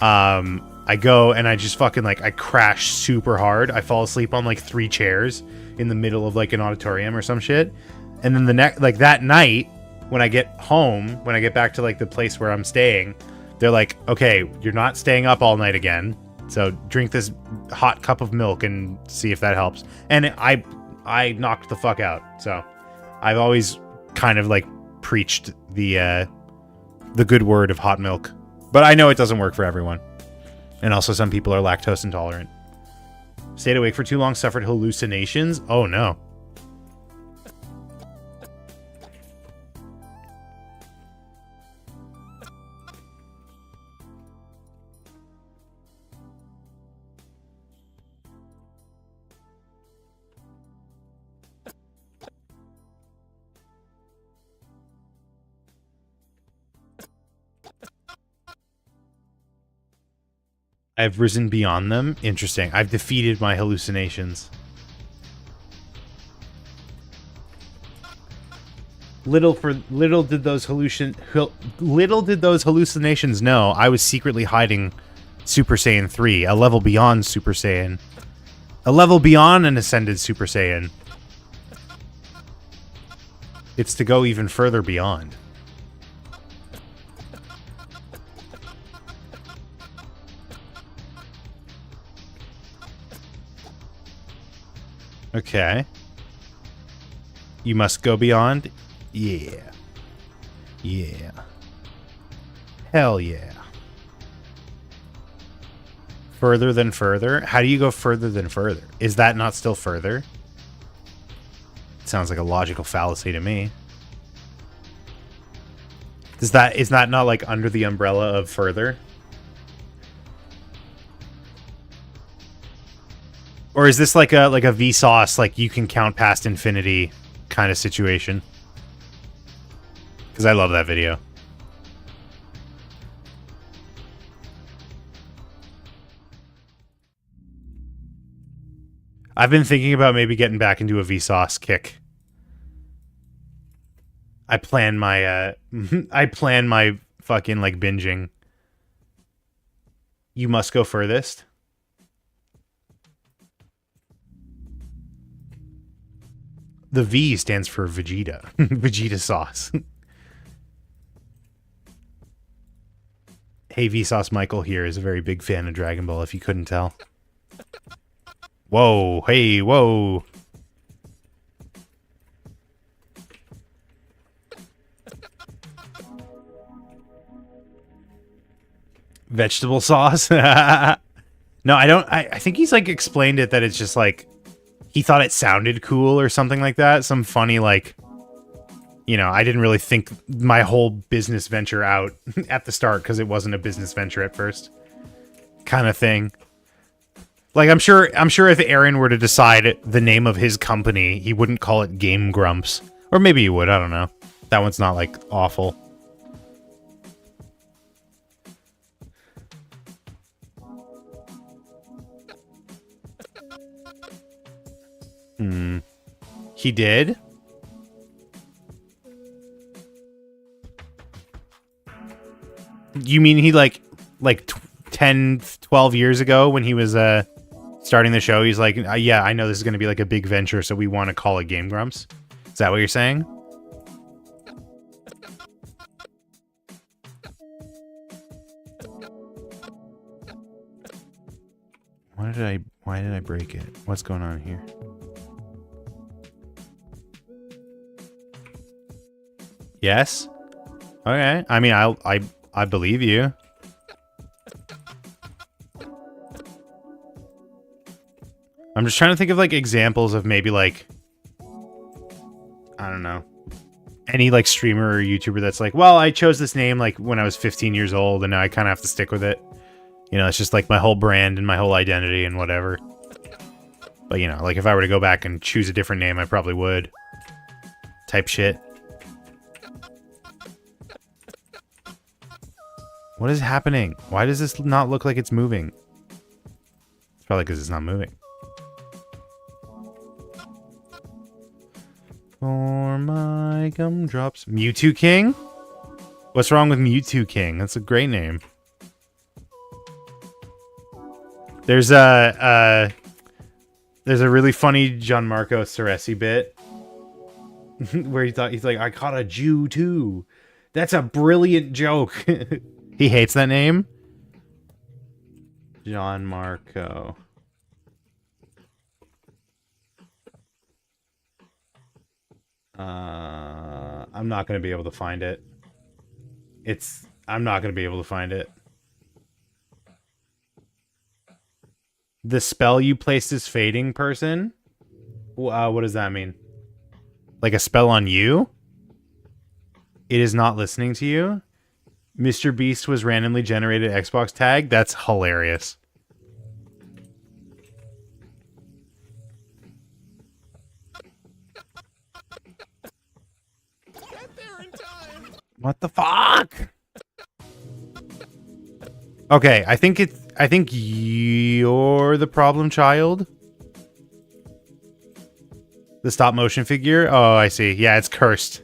I go and I just fucking like, I crash super hard. I fall asleep on like 3 chairs in the middle of like an auditorium or some shit. And then the next, like that night, when I get home, when I get back to like the place where I'm staying, they're like, okay, you're not staying up all night again. So drink this hot cup of milk and see if that helps. And I knocked the fuck out. So I've always kind of like preached the good word of hot milk, but I know it doesn't work for everyone. And also some people are lactose intolerant. Stayed awake for too long, suffered hallucinations. Oh no. I've risen beyond them. Interesting. I've defeated my hallucinations. Little did those hallucinations know I was secretly hiding Super Saiyan 3, a level beyond Super Saiyan. A level beyond an ascended Super Saiyan. It's to go even further beyond. Okay. You must go beyond? Yeah. Yeah. Hell yeah. Further than further? How do you go further than further? Is that not still further? Sounds like a logical fallacy to me. Is that not like under the umbrella of further? Or is this like a Vsauce, like you can count past infinity kind of situation. Because I love that video. I've been thinking about maybe getting back into a Vsauce kick. I plan my I plan my fucking like binging. You must go furthest. The V stands for Vegeta. Vegeta sauce. Hey, Vsauce Michael here is a very big fan of Dragon Ball, if you couldn't tell. Whoa, hey, whoa. Vegetable sauce? No, I don't. I think he's like explained it that it's just like he thought it sounded cool or something like that. Some funny like, you know, I didn't really think my whole business venture out at the start because it wasn't a business venture at first, kind of thing. Like I'm sure if Aaron were to decide the name of his company, he wouldn't call it Game Grumps, or maybe he would. I don't know. That one's not like awful. He did? You mean he like 10, 12 years ago when he was starting the show, he's like, yeah, I know this is going to be like a big venture, so we want to call it Game Grumps? Is that what you're saying? Why did I break it? What's going on here? Yes? Okay. I mean, I believe you. I'm just trying to think of like examples of maybe like, I don't know, any like streamer or YouTuber that's like, well, I chose this name like when I was 15 years old and now I kind of have to stick with it. You know, it's just like my whole brand and my whole identity and whatever. But you know, like if I were to go back and choose a different name, I probably would. Type shit. What is happening? Why does this not look like it's moving? It's probably because it's not moving. For my gumdrops. Mewtwo King? What's wrong with Mewtwo King? That's a great name. There's a really funny Gianmarco Ceresi bit where he's like, I caught a Jew too. That's a brilliant joke. He hates that name. Gianmarco. I'm not going to be able to find it. I'm not going to be able to find it. The spell you placed is fading, person? What does that mean? Like a spell on you? It is not listening to you? Mr. Beast was randomly generated Xbox tag? That's hilarious. What the fuck? Okay, I think you're the problem child. The stop motion figure? Oh, I see. Yeah, it's cursed.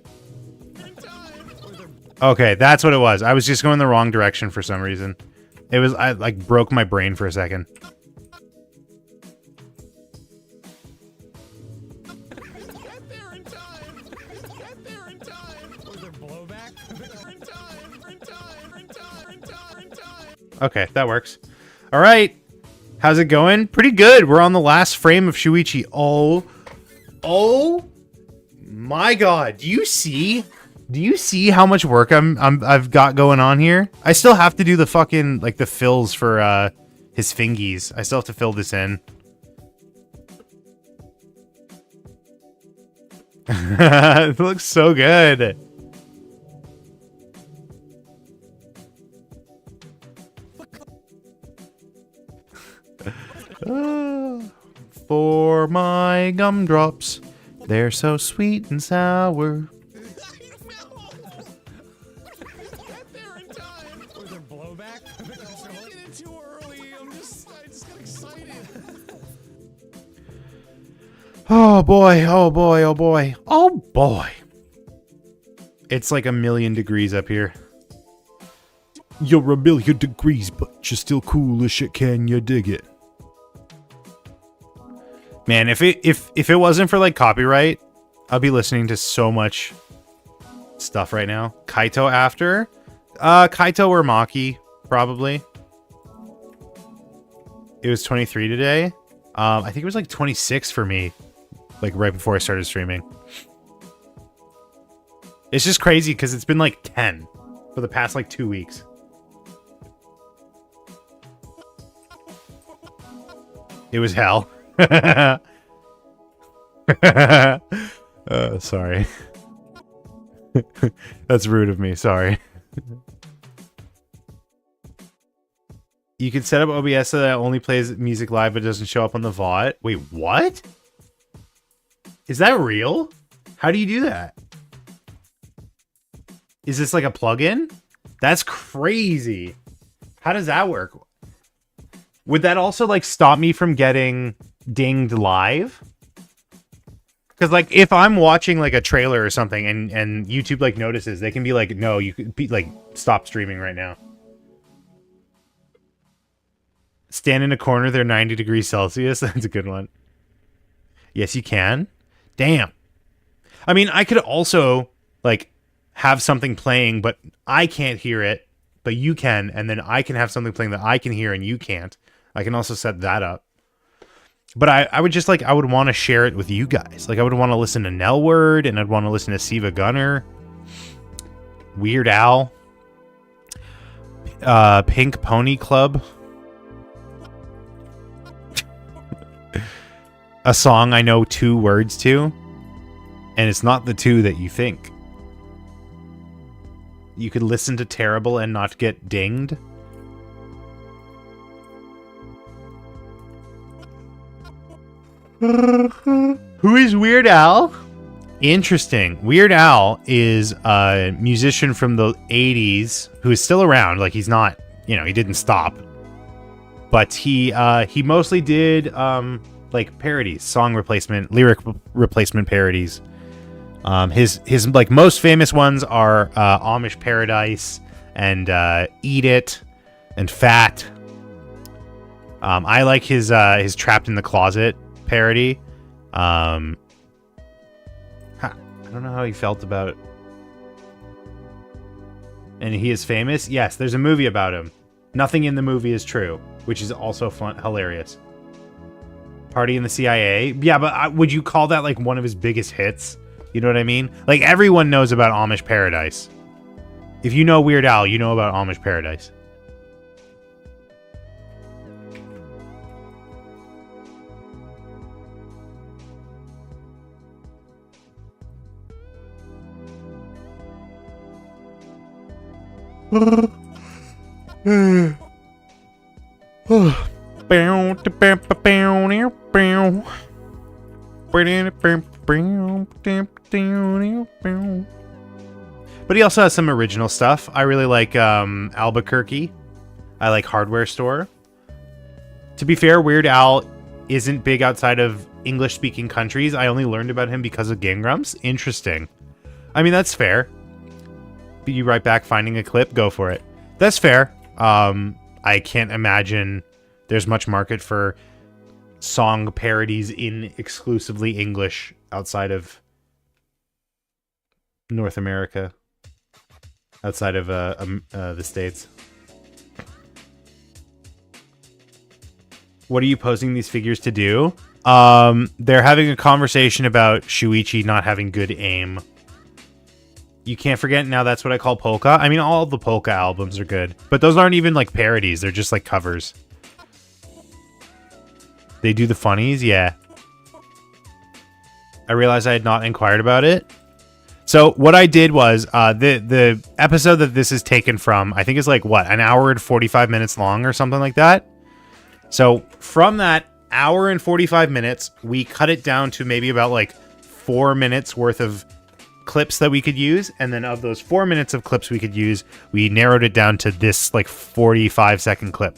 Okay, that's what it was. I was just going the wrong direction for some reason. I like broke my brain for a second. Okay, that works. All right. How's it going? Pretty good. We're on the last frame of Shuichi. Oh my god. Do you see how much work I've got going on here? I still have to do the fucking like the fills for his fingies. I still have to fill this in. It looks so good. For my gumdrops, They're so sweet and sour. Get there in time. Was there blowback? Don't get it too early. I just got excited. Oh boy, oh boy, oh boy, oh boy. It's like 1,000,000 degrees up here. You're 1,000,000 degrees, but you're still cool as shit. Can you dig it? Man, if it wasn't for like copyright, I'd be listening to so much stuff right now. Kaito after, Kaito or Maki probably. It was 23 today. I think it was like 26 for me, like right before I started streaming. It's just crazy because it's been like 10 for the past like 2 weeks. It was hell. Sorry. That's rude of me. Sorry. You can set up OBS so that it only plays music live but doesn't show up on the VOD. Wait, what? Is that real? How do you do that? Is this like a plugin? That's crazy. How does that work? Would that also like stop me from getting dinged live? Because like if I'm watching like a trailer or something and YouTube like notices, they can be like, no, you could be like, stop streaming right now. Stand in a corner, they're 90 degrees Celsius. That's a good one. Yes, you can. Damn. I mean, I could also like have something playing, but I can't hear it, but you can, and then I can have something playing that I can hear and you can't. I can also set that up. But I would just like, I would want to share it with you guys. Like I would want to listen to Nell Word, and I'd want to listen to Siva Gunner, Weird Al, Pink Pony Club. A song I know 2 words to, and it's not the 2 that you think. You could listen to Terrible and not get dinged. Who is Weird Al? Interesting. Weird Al is a musician from the 80s who is still around. Like he's not, you know, he didn't stop. But he mostly did like parodies, song replacement, lyric replacement parodies. His like most famous ones are Amish Paradise and Eat It and Fat. I like his Trapped in the Closet parody. I don't know how he felt about. And he is famous. Yes, there's a movie about him. Nothing in the movie is true, which is also fun, hilarious. Party in the CIA. Yeah, but would you call that like one of his biggest hits? You know what I mean? Like everyone knows about Amish Paradise. If you know Weird Al, you know about Amish Paradise. But he also has some original stuff. I really like Albuquerque. I like Hardware Store. To be fair, Weird Al isn't big outside of English-speaking countries. I only learned about him because of Game Grumps. Interesting. I mean, that's fair. Be you right back finding a clip? Go for it. That's fair. I can't imagine there's much market for song parodies in exclusively English outside of North America, outside of the States. What are you posing these figures to do? They're having a conversation about Shuichi not having good aim. You can't forget Now That's What I Call Polka. I mean, all the Polka albums are good, but those aren't even like parodies. They're just like covers. They do the funnies, yeah. I realized I had not inquired about it. So what I did was, the episode that this is taken from, I think is like, what, an hour and 45 minutes long or something like that? So from that hour and 45 minutes, we cut it down to maybe about like 4 minutes worth of clips that we could use, and then of those 4 minutes of clips we could use, we narrowed it down to this like 45-second clip.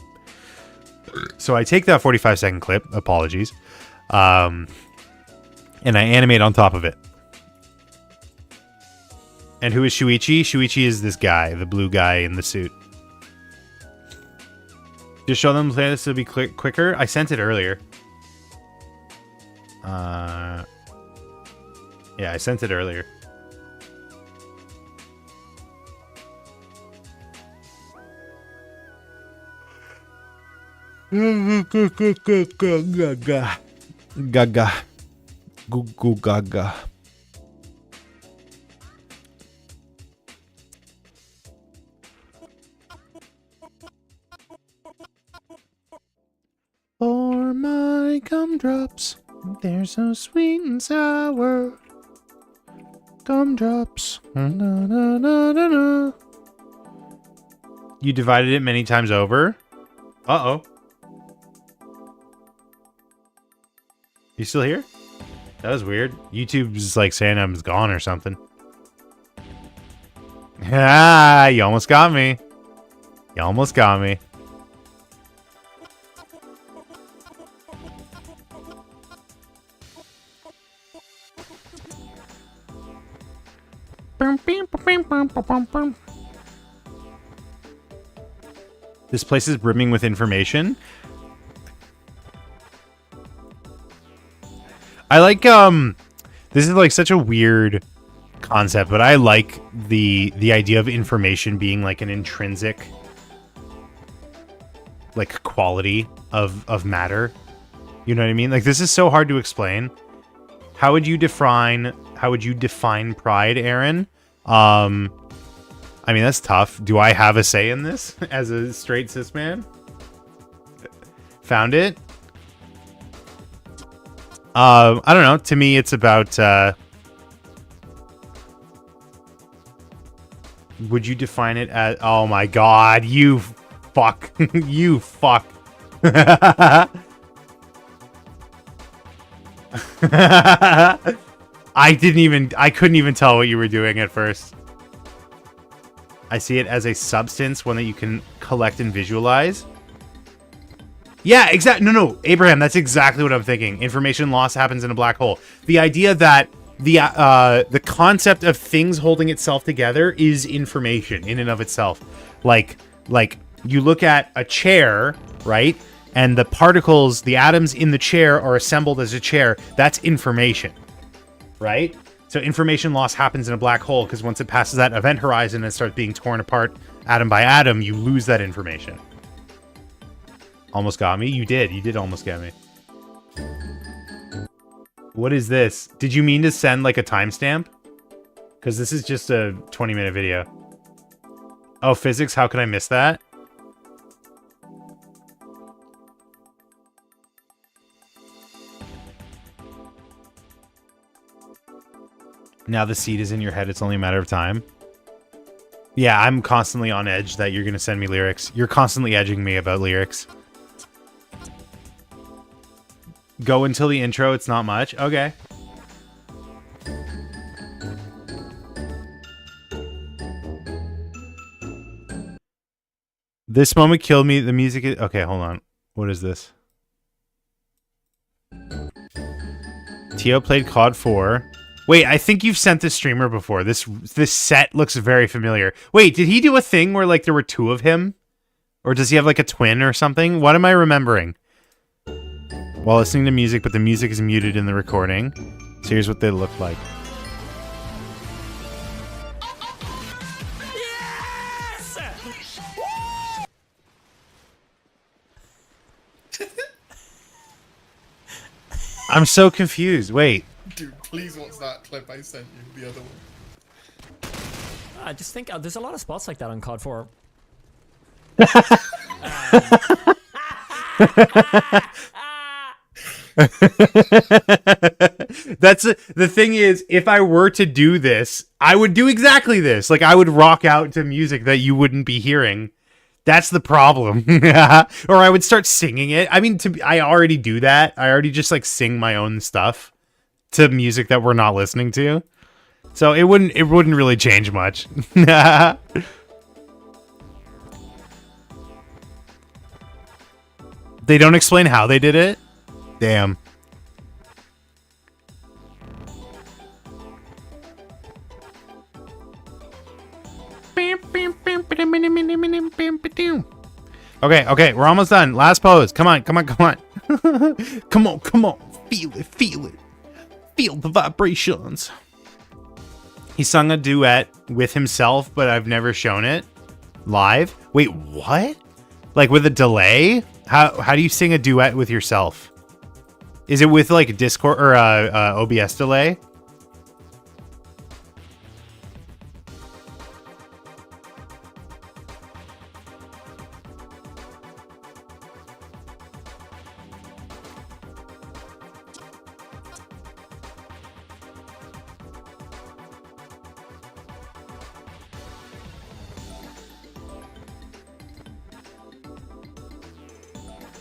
So I take that 45-second clip, apologies, and I animate on top of it. And who is Shuichi? Shuichi is this guy, the blue guy in the suit. Just show them this to be quicker. I sent it earlier. Yeah, I sent it earlier. Gaga. Gaga. Goo goo gaga. For my gumdrops, they're so sweet and sour. Gumdrops. Na, na, na, na, na. You divided it many times over? Uh-oh. You still here? That was weird. YouTube's like saying I'm gone or something. Ah, you almost got me. You almost got me. This place is brimming with information. I like this is like such a weird concept, but I like the idea of information being like an intrinsic like quality of matter. You know what I mean? Like this is so hard to explain. How would you define pride, Aaron? I mean, that's tough. Do I have a say in this as a straight cis man? Found it? I don't know. To me, it's about, would you define it as, oh my god, you fuck. You fuck. I couldn't even tell what you were doing at first. I see it as a substance, one that you can collect and visualize. Yeah, exactly. No, Abraham, that's exactly what I'm thinking. Information loss happens in a black hole. The idea that the concept of things holding itself together is information in and of itself. Like you look at a chair, right? And the particles, the atoms in the chair are assembled as a chair. That's information, right? So information loss happens in a black hole because once it passes that event horizon and starts being torn apart atom by atom, you lose that information. Almost got me? You did almost get me. What is this? Did you mean to send like a timestamp? Because this is just a 20-minute video. Oh, physics, how could I miss that? Now the seed is in your head, it's only a matter of time. Yeah, I'm constantly on edge that you're going to send me lyrics. You're constantly edging me about lyrics. Go until the intro, it's not much. Okay. This moment killed me. The music is... Okay, hold on. What is this? Tio played COD 4. Wait, I think you've sent this streamer before. This set looks very familiar. Wait, did he do a thing where like there were two of him? Or does he have like a twin or something? What am I remembering? While listening to music, but the music is muted in the recording. So here's what they look like. Yes! I'm so confused. Wait. Dude, please watch that clip I sent you, the other one. I just think there's a lot of spots like that on COD 4. The thing is, if I were to do this, I would do exactly this. Like I would rock out to music that you wouldn't be hearing. That's the problem. Or I would start singing it. I mean, I already do that. I already just like sing my own stuff. to music that we're not listening to. So it wouldn't really change much. They don't explain how they did it? Damn. Okay, we're almost done. Last pose. Come on. come on. Feel it. Feel the vibrations. He sung a duet with himself, but I've never shown it live. Wait, what? Like with a delay? How do you sing a duet with yourself? Is it with like Discord or OBS delay?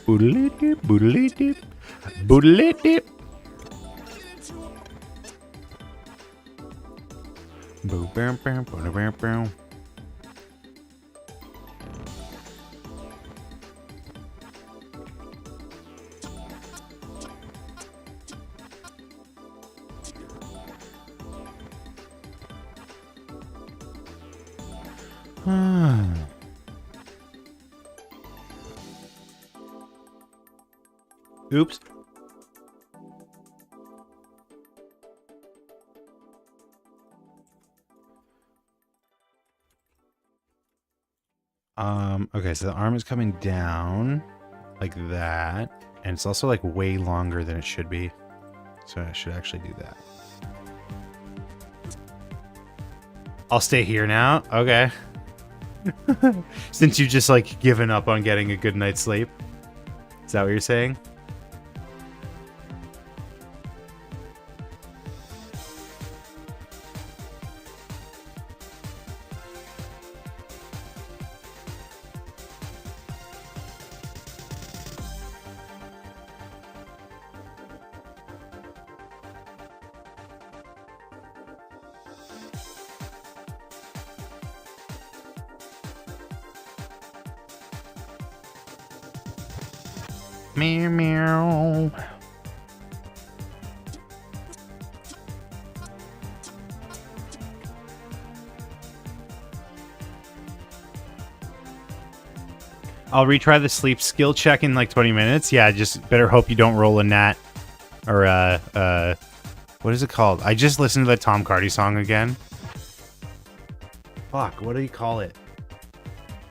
Boodle-dip, boodle-dip, boodle-dip. Boom, bam, bam, bam, bam, bam. Oops. Okay, so the arm is coming down like that, and it's also like way longer than it should be. So I should actually do that. I'll stay here now. Okay. Since you just like given up on getting a good night's sleep. Is that what you're saying? Meow meow. I'll retry the sleep skill check in like 20 minutes. Yeah, just better hope you don't roll a nat or what is it called? I just listened to the Tom Cardy song again. Fuck, what do you call it?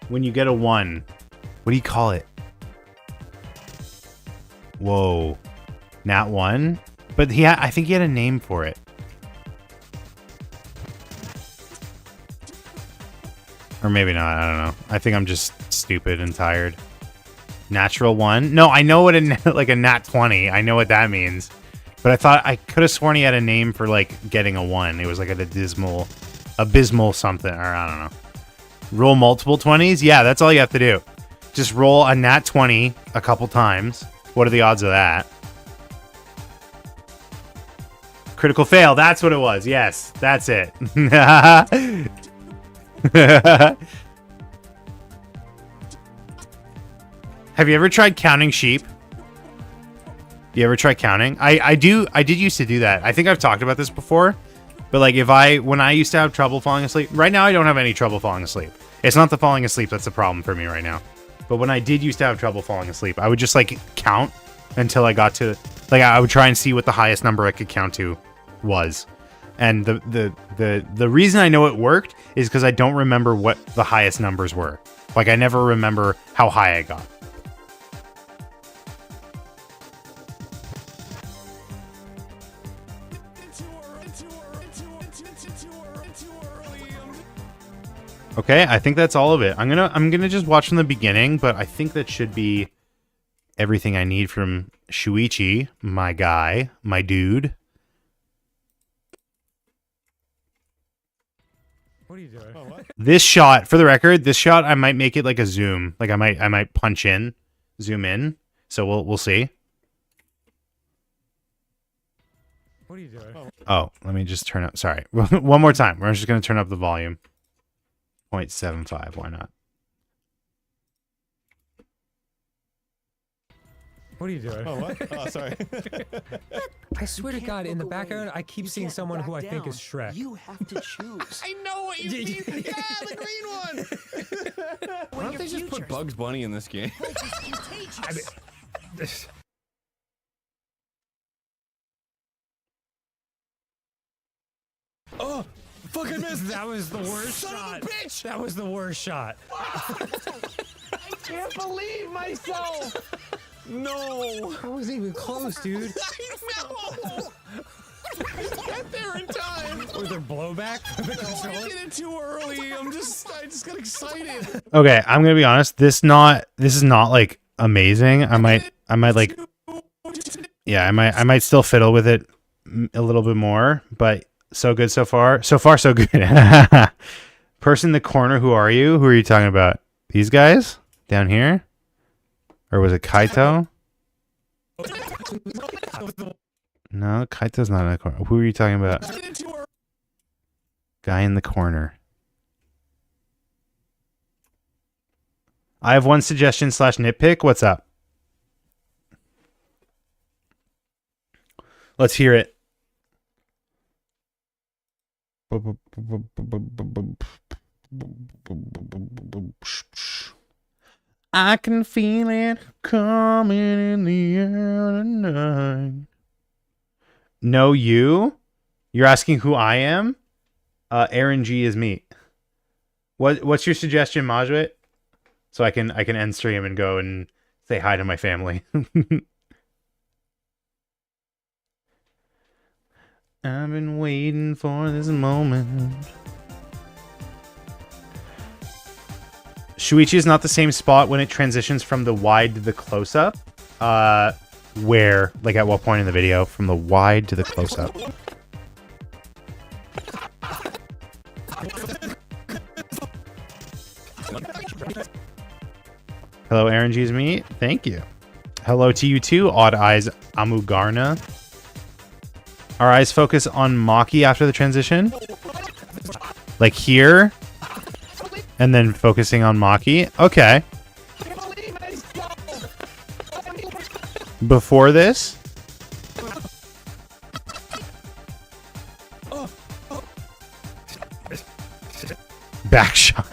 When you get a 1. What do you call it? Whoa. Nat 1? But I think he had a name for it. Or maybe not, I don't know. I think I'm just stupid and tired. Natural 1? No, I know what like a nat 20. I know what that means. But I thought I could have sworn he had a name for like getting a 1. It was like an abysmal something, or I don't know. Roll multiple 20s? Yeah, that's all you have to do. Just roll a nat 20 a couple times. What are the odds of that? Critical fail. That's what it was. Yes, that's it. Have you ever tried counting sheep? You ever try counting? I did used to do that. I think I've talked about this before. But like when I used to have trouble falling asleep. Right now I don't have any trouble falling asleep. It's not the falling asleep that's the problem for me right now. But when I did used to have trouble falling asleep, I would just like count until I got to like I would try and see what the highest number I could count to was. And the reason I know it worked is because I don't remember what the highest numbers were. Like I never remember how high I got. Okay, I think that's all of it. I'm gonna just watch from the beginning, but I think that should be everything I need from Shuichi, my guy, my dude. What are you doing? Oh, what? This shot, for the record, this shot I might make it like a zoom. Like I might punch in, zoom in. So we'll see. What are you doing? Oh, let me just turn up. Sorry. One more time. We're just going to turn up the volume. 0.75. Why not? What are you doing? Oh, what? Oh, sorry. I swear to God, in the background, I keep seeing someone who I think is Shrek. You have to choose. I know what you mean. Yeah, the green one. Why don't they just put Bugs Bunny in this game? Oh, fuck, I missed. That was the worst Son shot. of a bitch! That was the worst shot. I can't believe myself. No. I wasn't even close, dude. I know. Get there in time. Was there blowback from the I controller? did it too early. I just got excited. Okay, I'm going to be honest. This is not like amazing. I might like, yeah, I might still fiddle with it a little bit more, but so good so far. So far, so good. Person in the corner, who are you? Who are you talking about? These guys down here? Or was it Kaito? No, Kaito's not in the corner. Who are you talking about? Guy in the corner. I have one suggestion / nitpick. What's up? Let's hear it. I can feel it coming in the air tonight. No, you? You're asking who I am? Aaron G is me. What's your suggestion, Majwit? So I can end stream and go and say hi to my family. I've been waiting for this moment. Shuichi is not the same spot when it transitions from the wide to the close-up. Where? Like at what point in the video? From the wide to the close-up. Hello, Aaron G's me. Thank you. Hello to you too, Odd Eyes Amugarna. Our eyes focus on Maki after the transition. Like here. And then focusing on Maki. Okay. Before this. Back shot.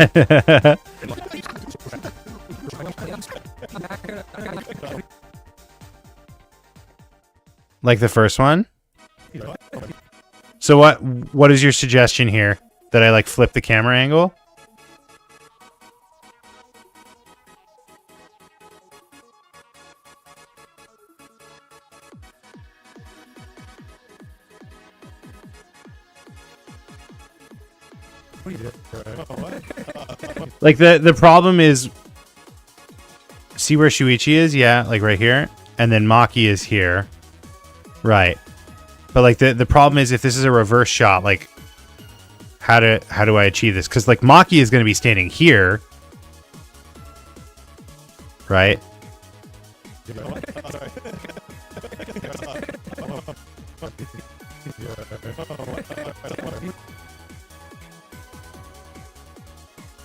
Like the first one? So what is your suggestion here? That I like flip the camera angle? Like the problem is, see where Shuichi is? Yeah, like right here. And then Maki is here. Right. But like the problem is if this is a reverse shot, like how do I achieve this? Because like Maki is going to be standing here. Right?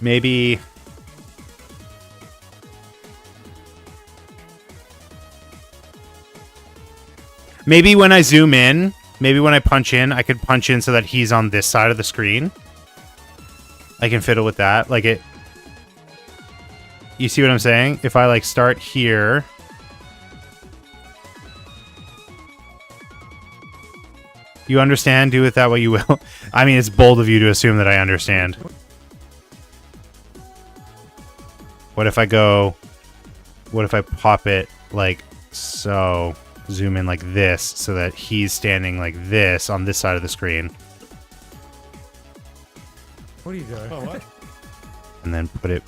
Maybe when I zoom in, maybe when I punch in, I could punch in so that he's on this side of the screen. I can fiddle with that. Like it. You see what I'm saying? If I like start here. You understand? Do with that what you will. I mean, it's bold of you to assume that I understand. What if I pop it like so, zoom in like this so that he's standing like this on this side of the screen. What are you doing? Oh, what? And then put it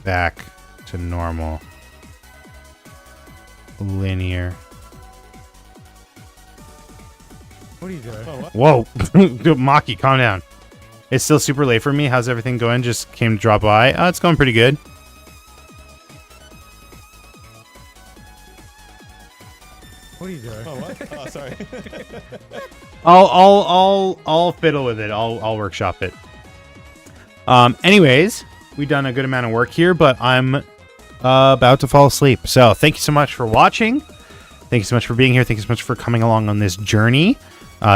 back to normal. Linear. What are you doing? Oh, what? Whoa! Maki, calm down. It's still super late for me. How's everything going? Just came to drop by. Oh, it's going pretty good. What are you doing? Oh, what? Oh, sorry. I'll fiddle with it. I'll workshop it. Anyways, we've done a good amount of work here, but I'm about to fall asleep. So thank you so much for watching. Thank you so much for being here. Thank you so much for coming along on this journey.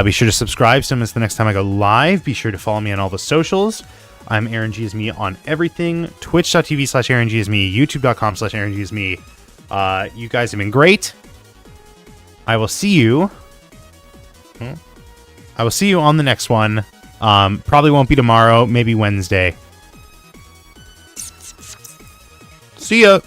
Be sure to subscribe so you miss the next time I go live. Be sure to follow me on all the socials. I'm Aaron G is me on everything. Twitch.tv/Aaron G is me. YouTube.com/Aaron G is me. You guys have been great. I will see you. I will see you on the next one. Probably won't be tomorrow. Maybe Wednesday. See ya.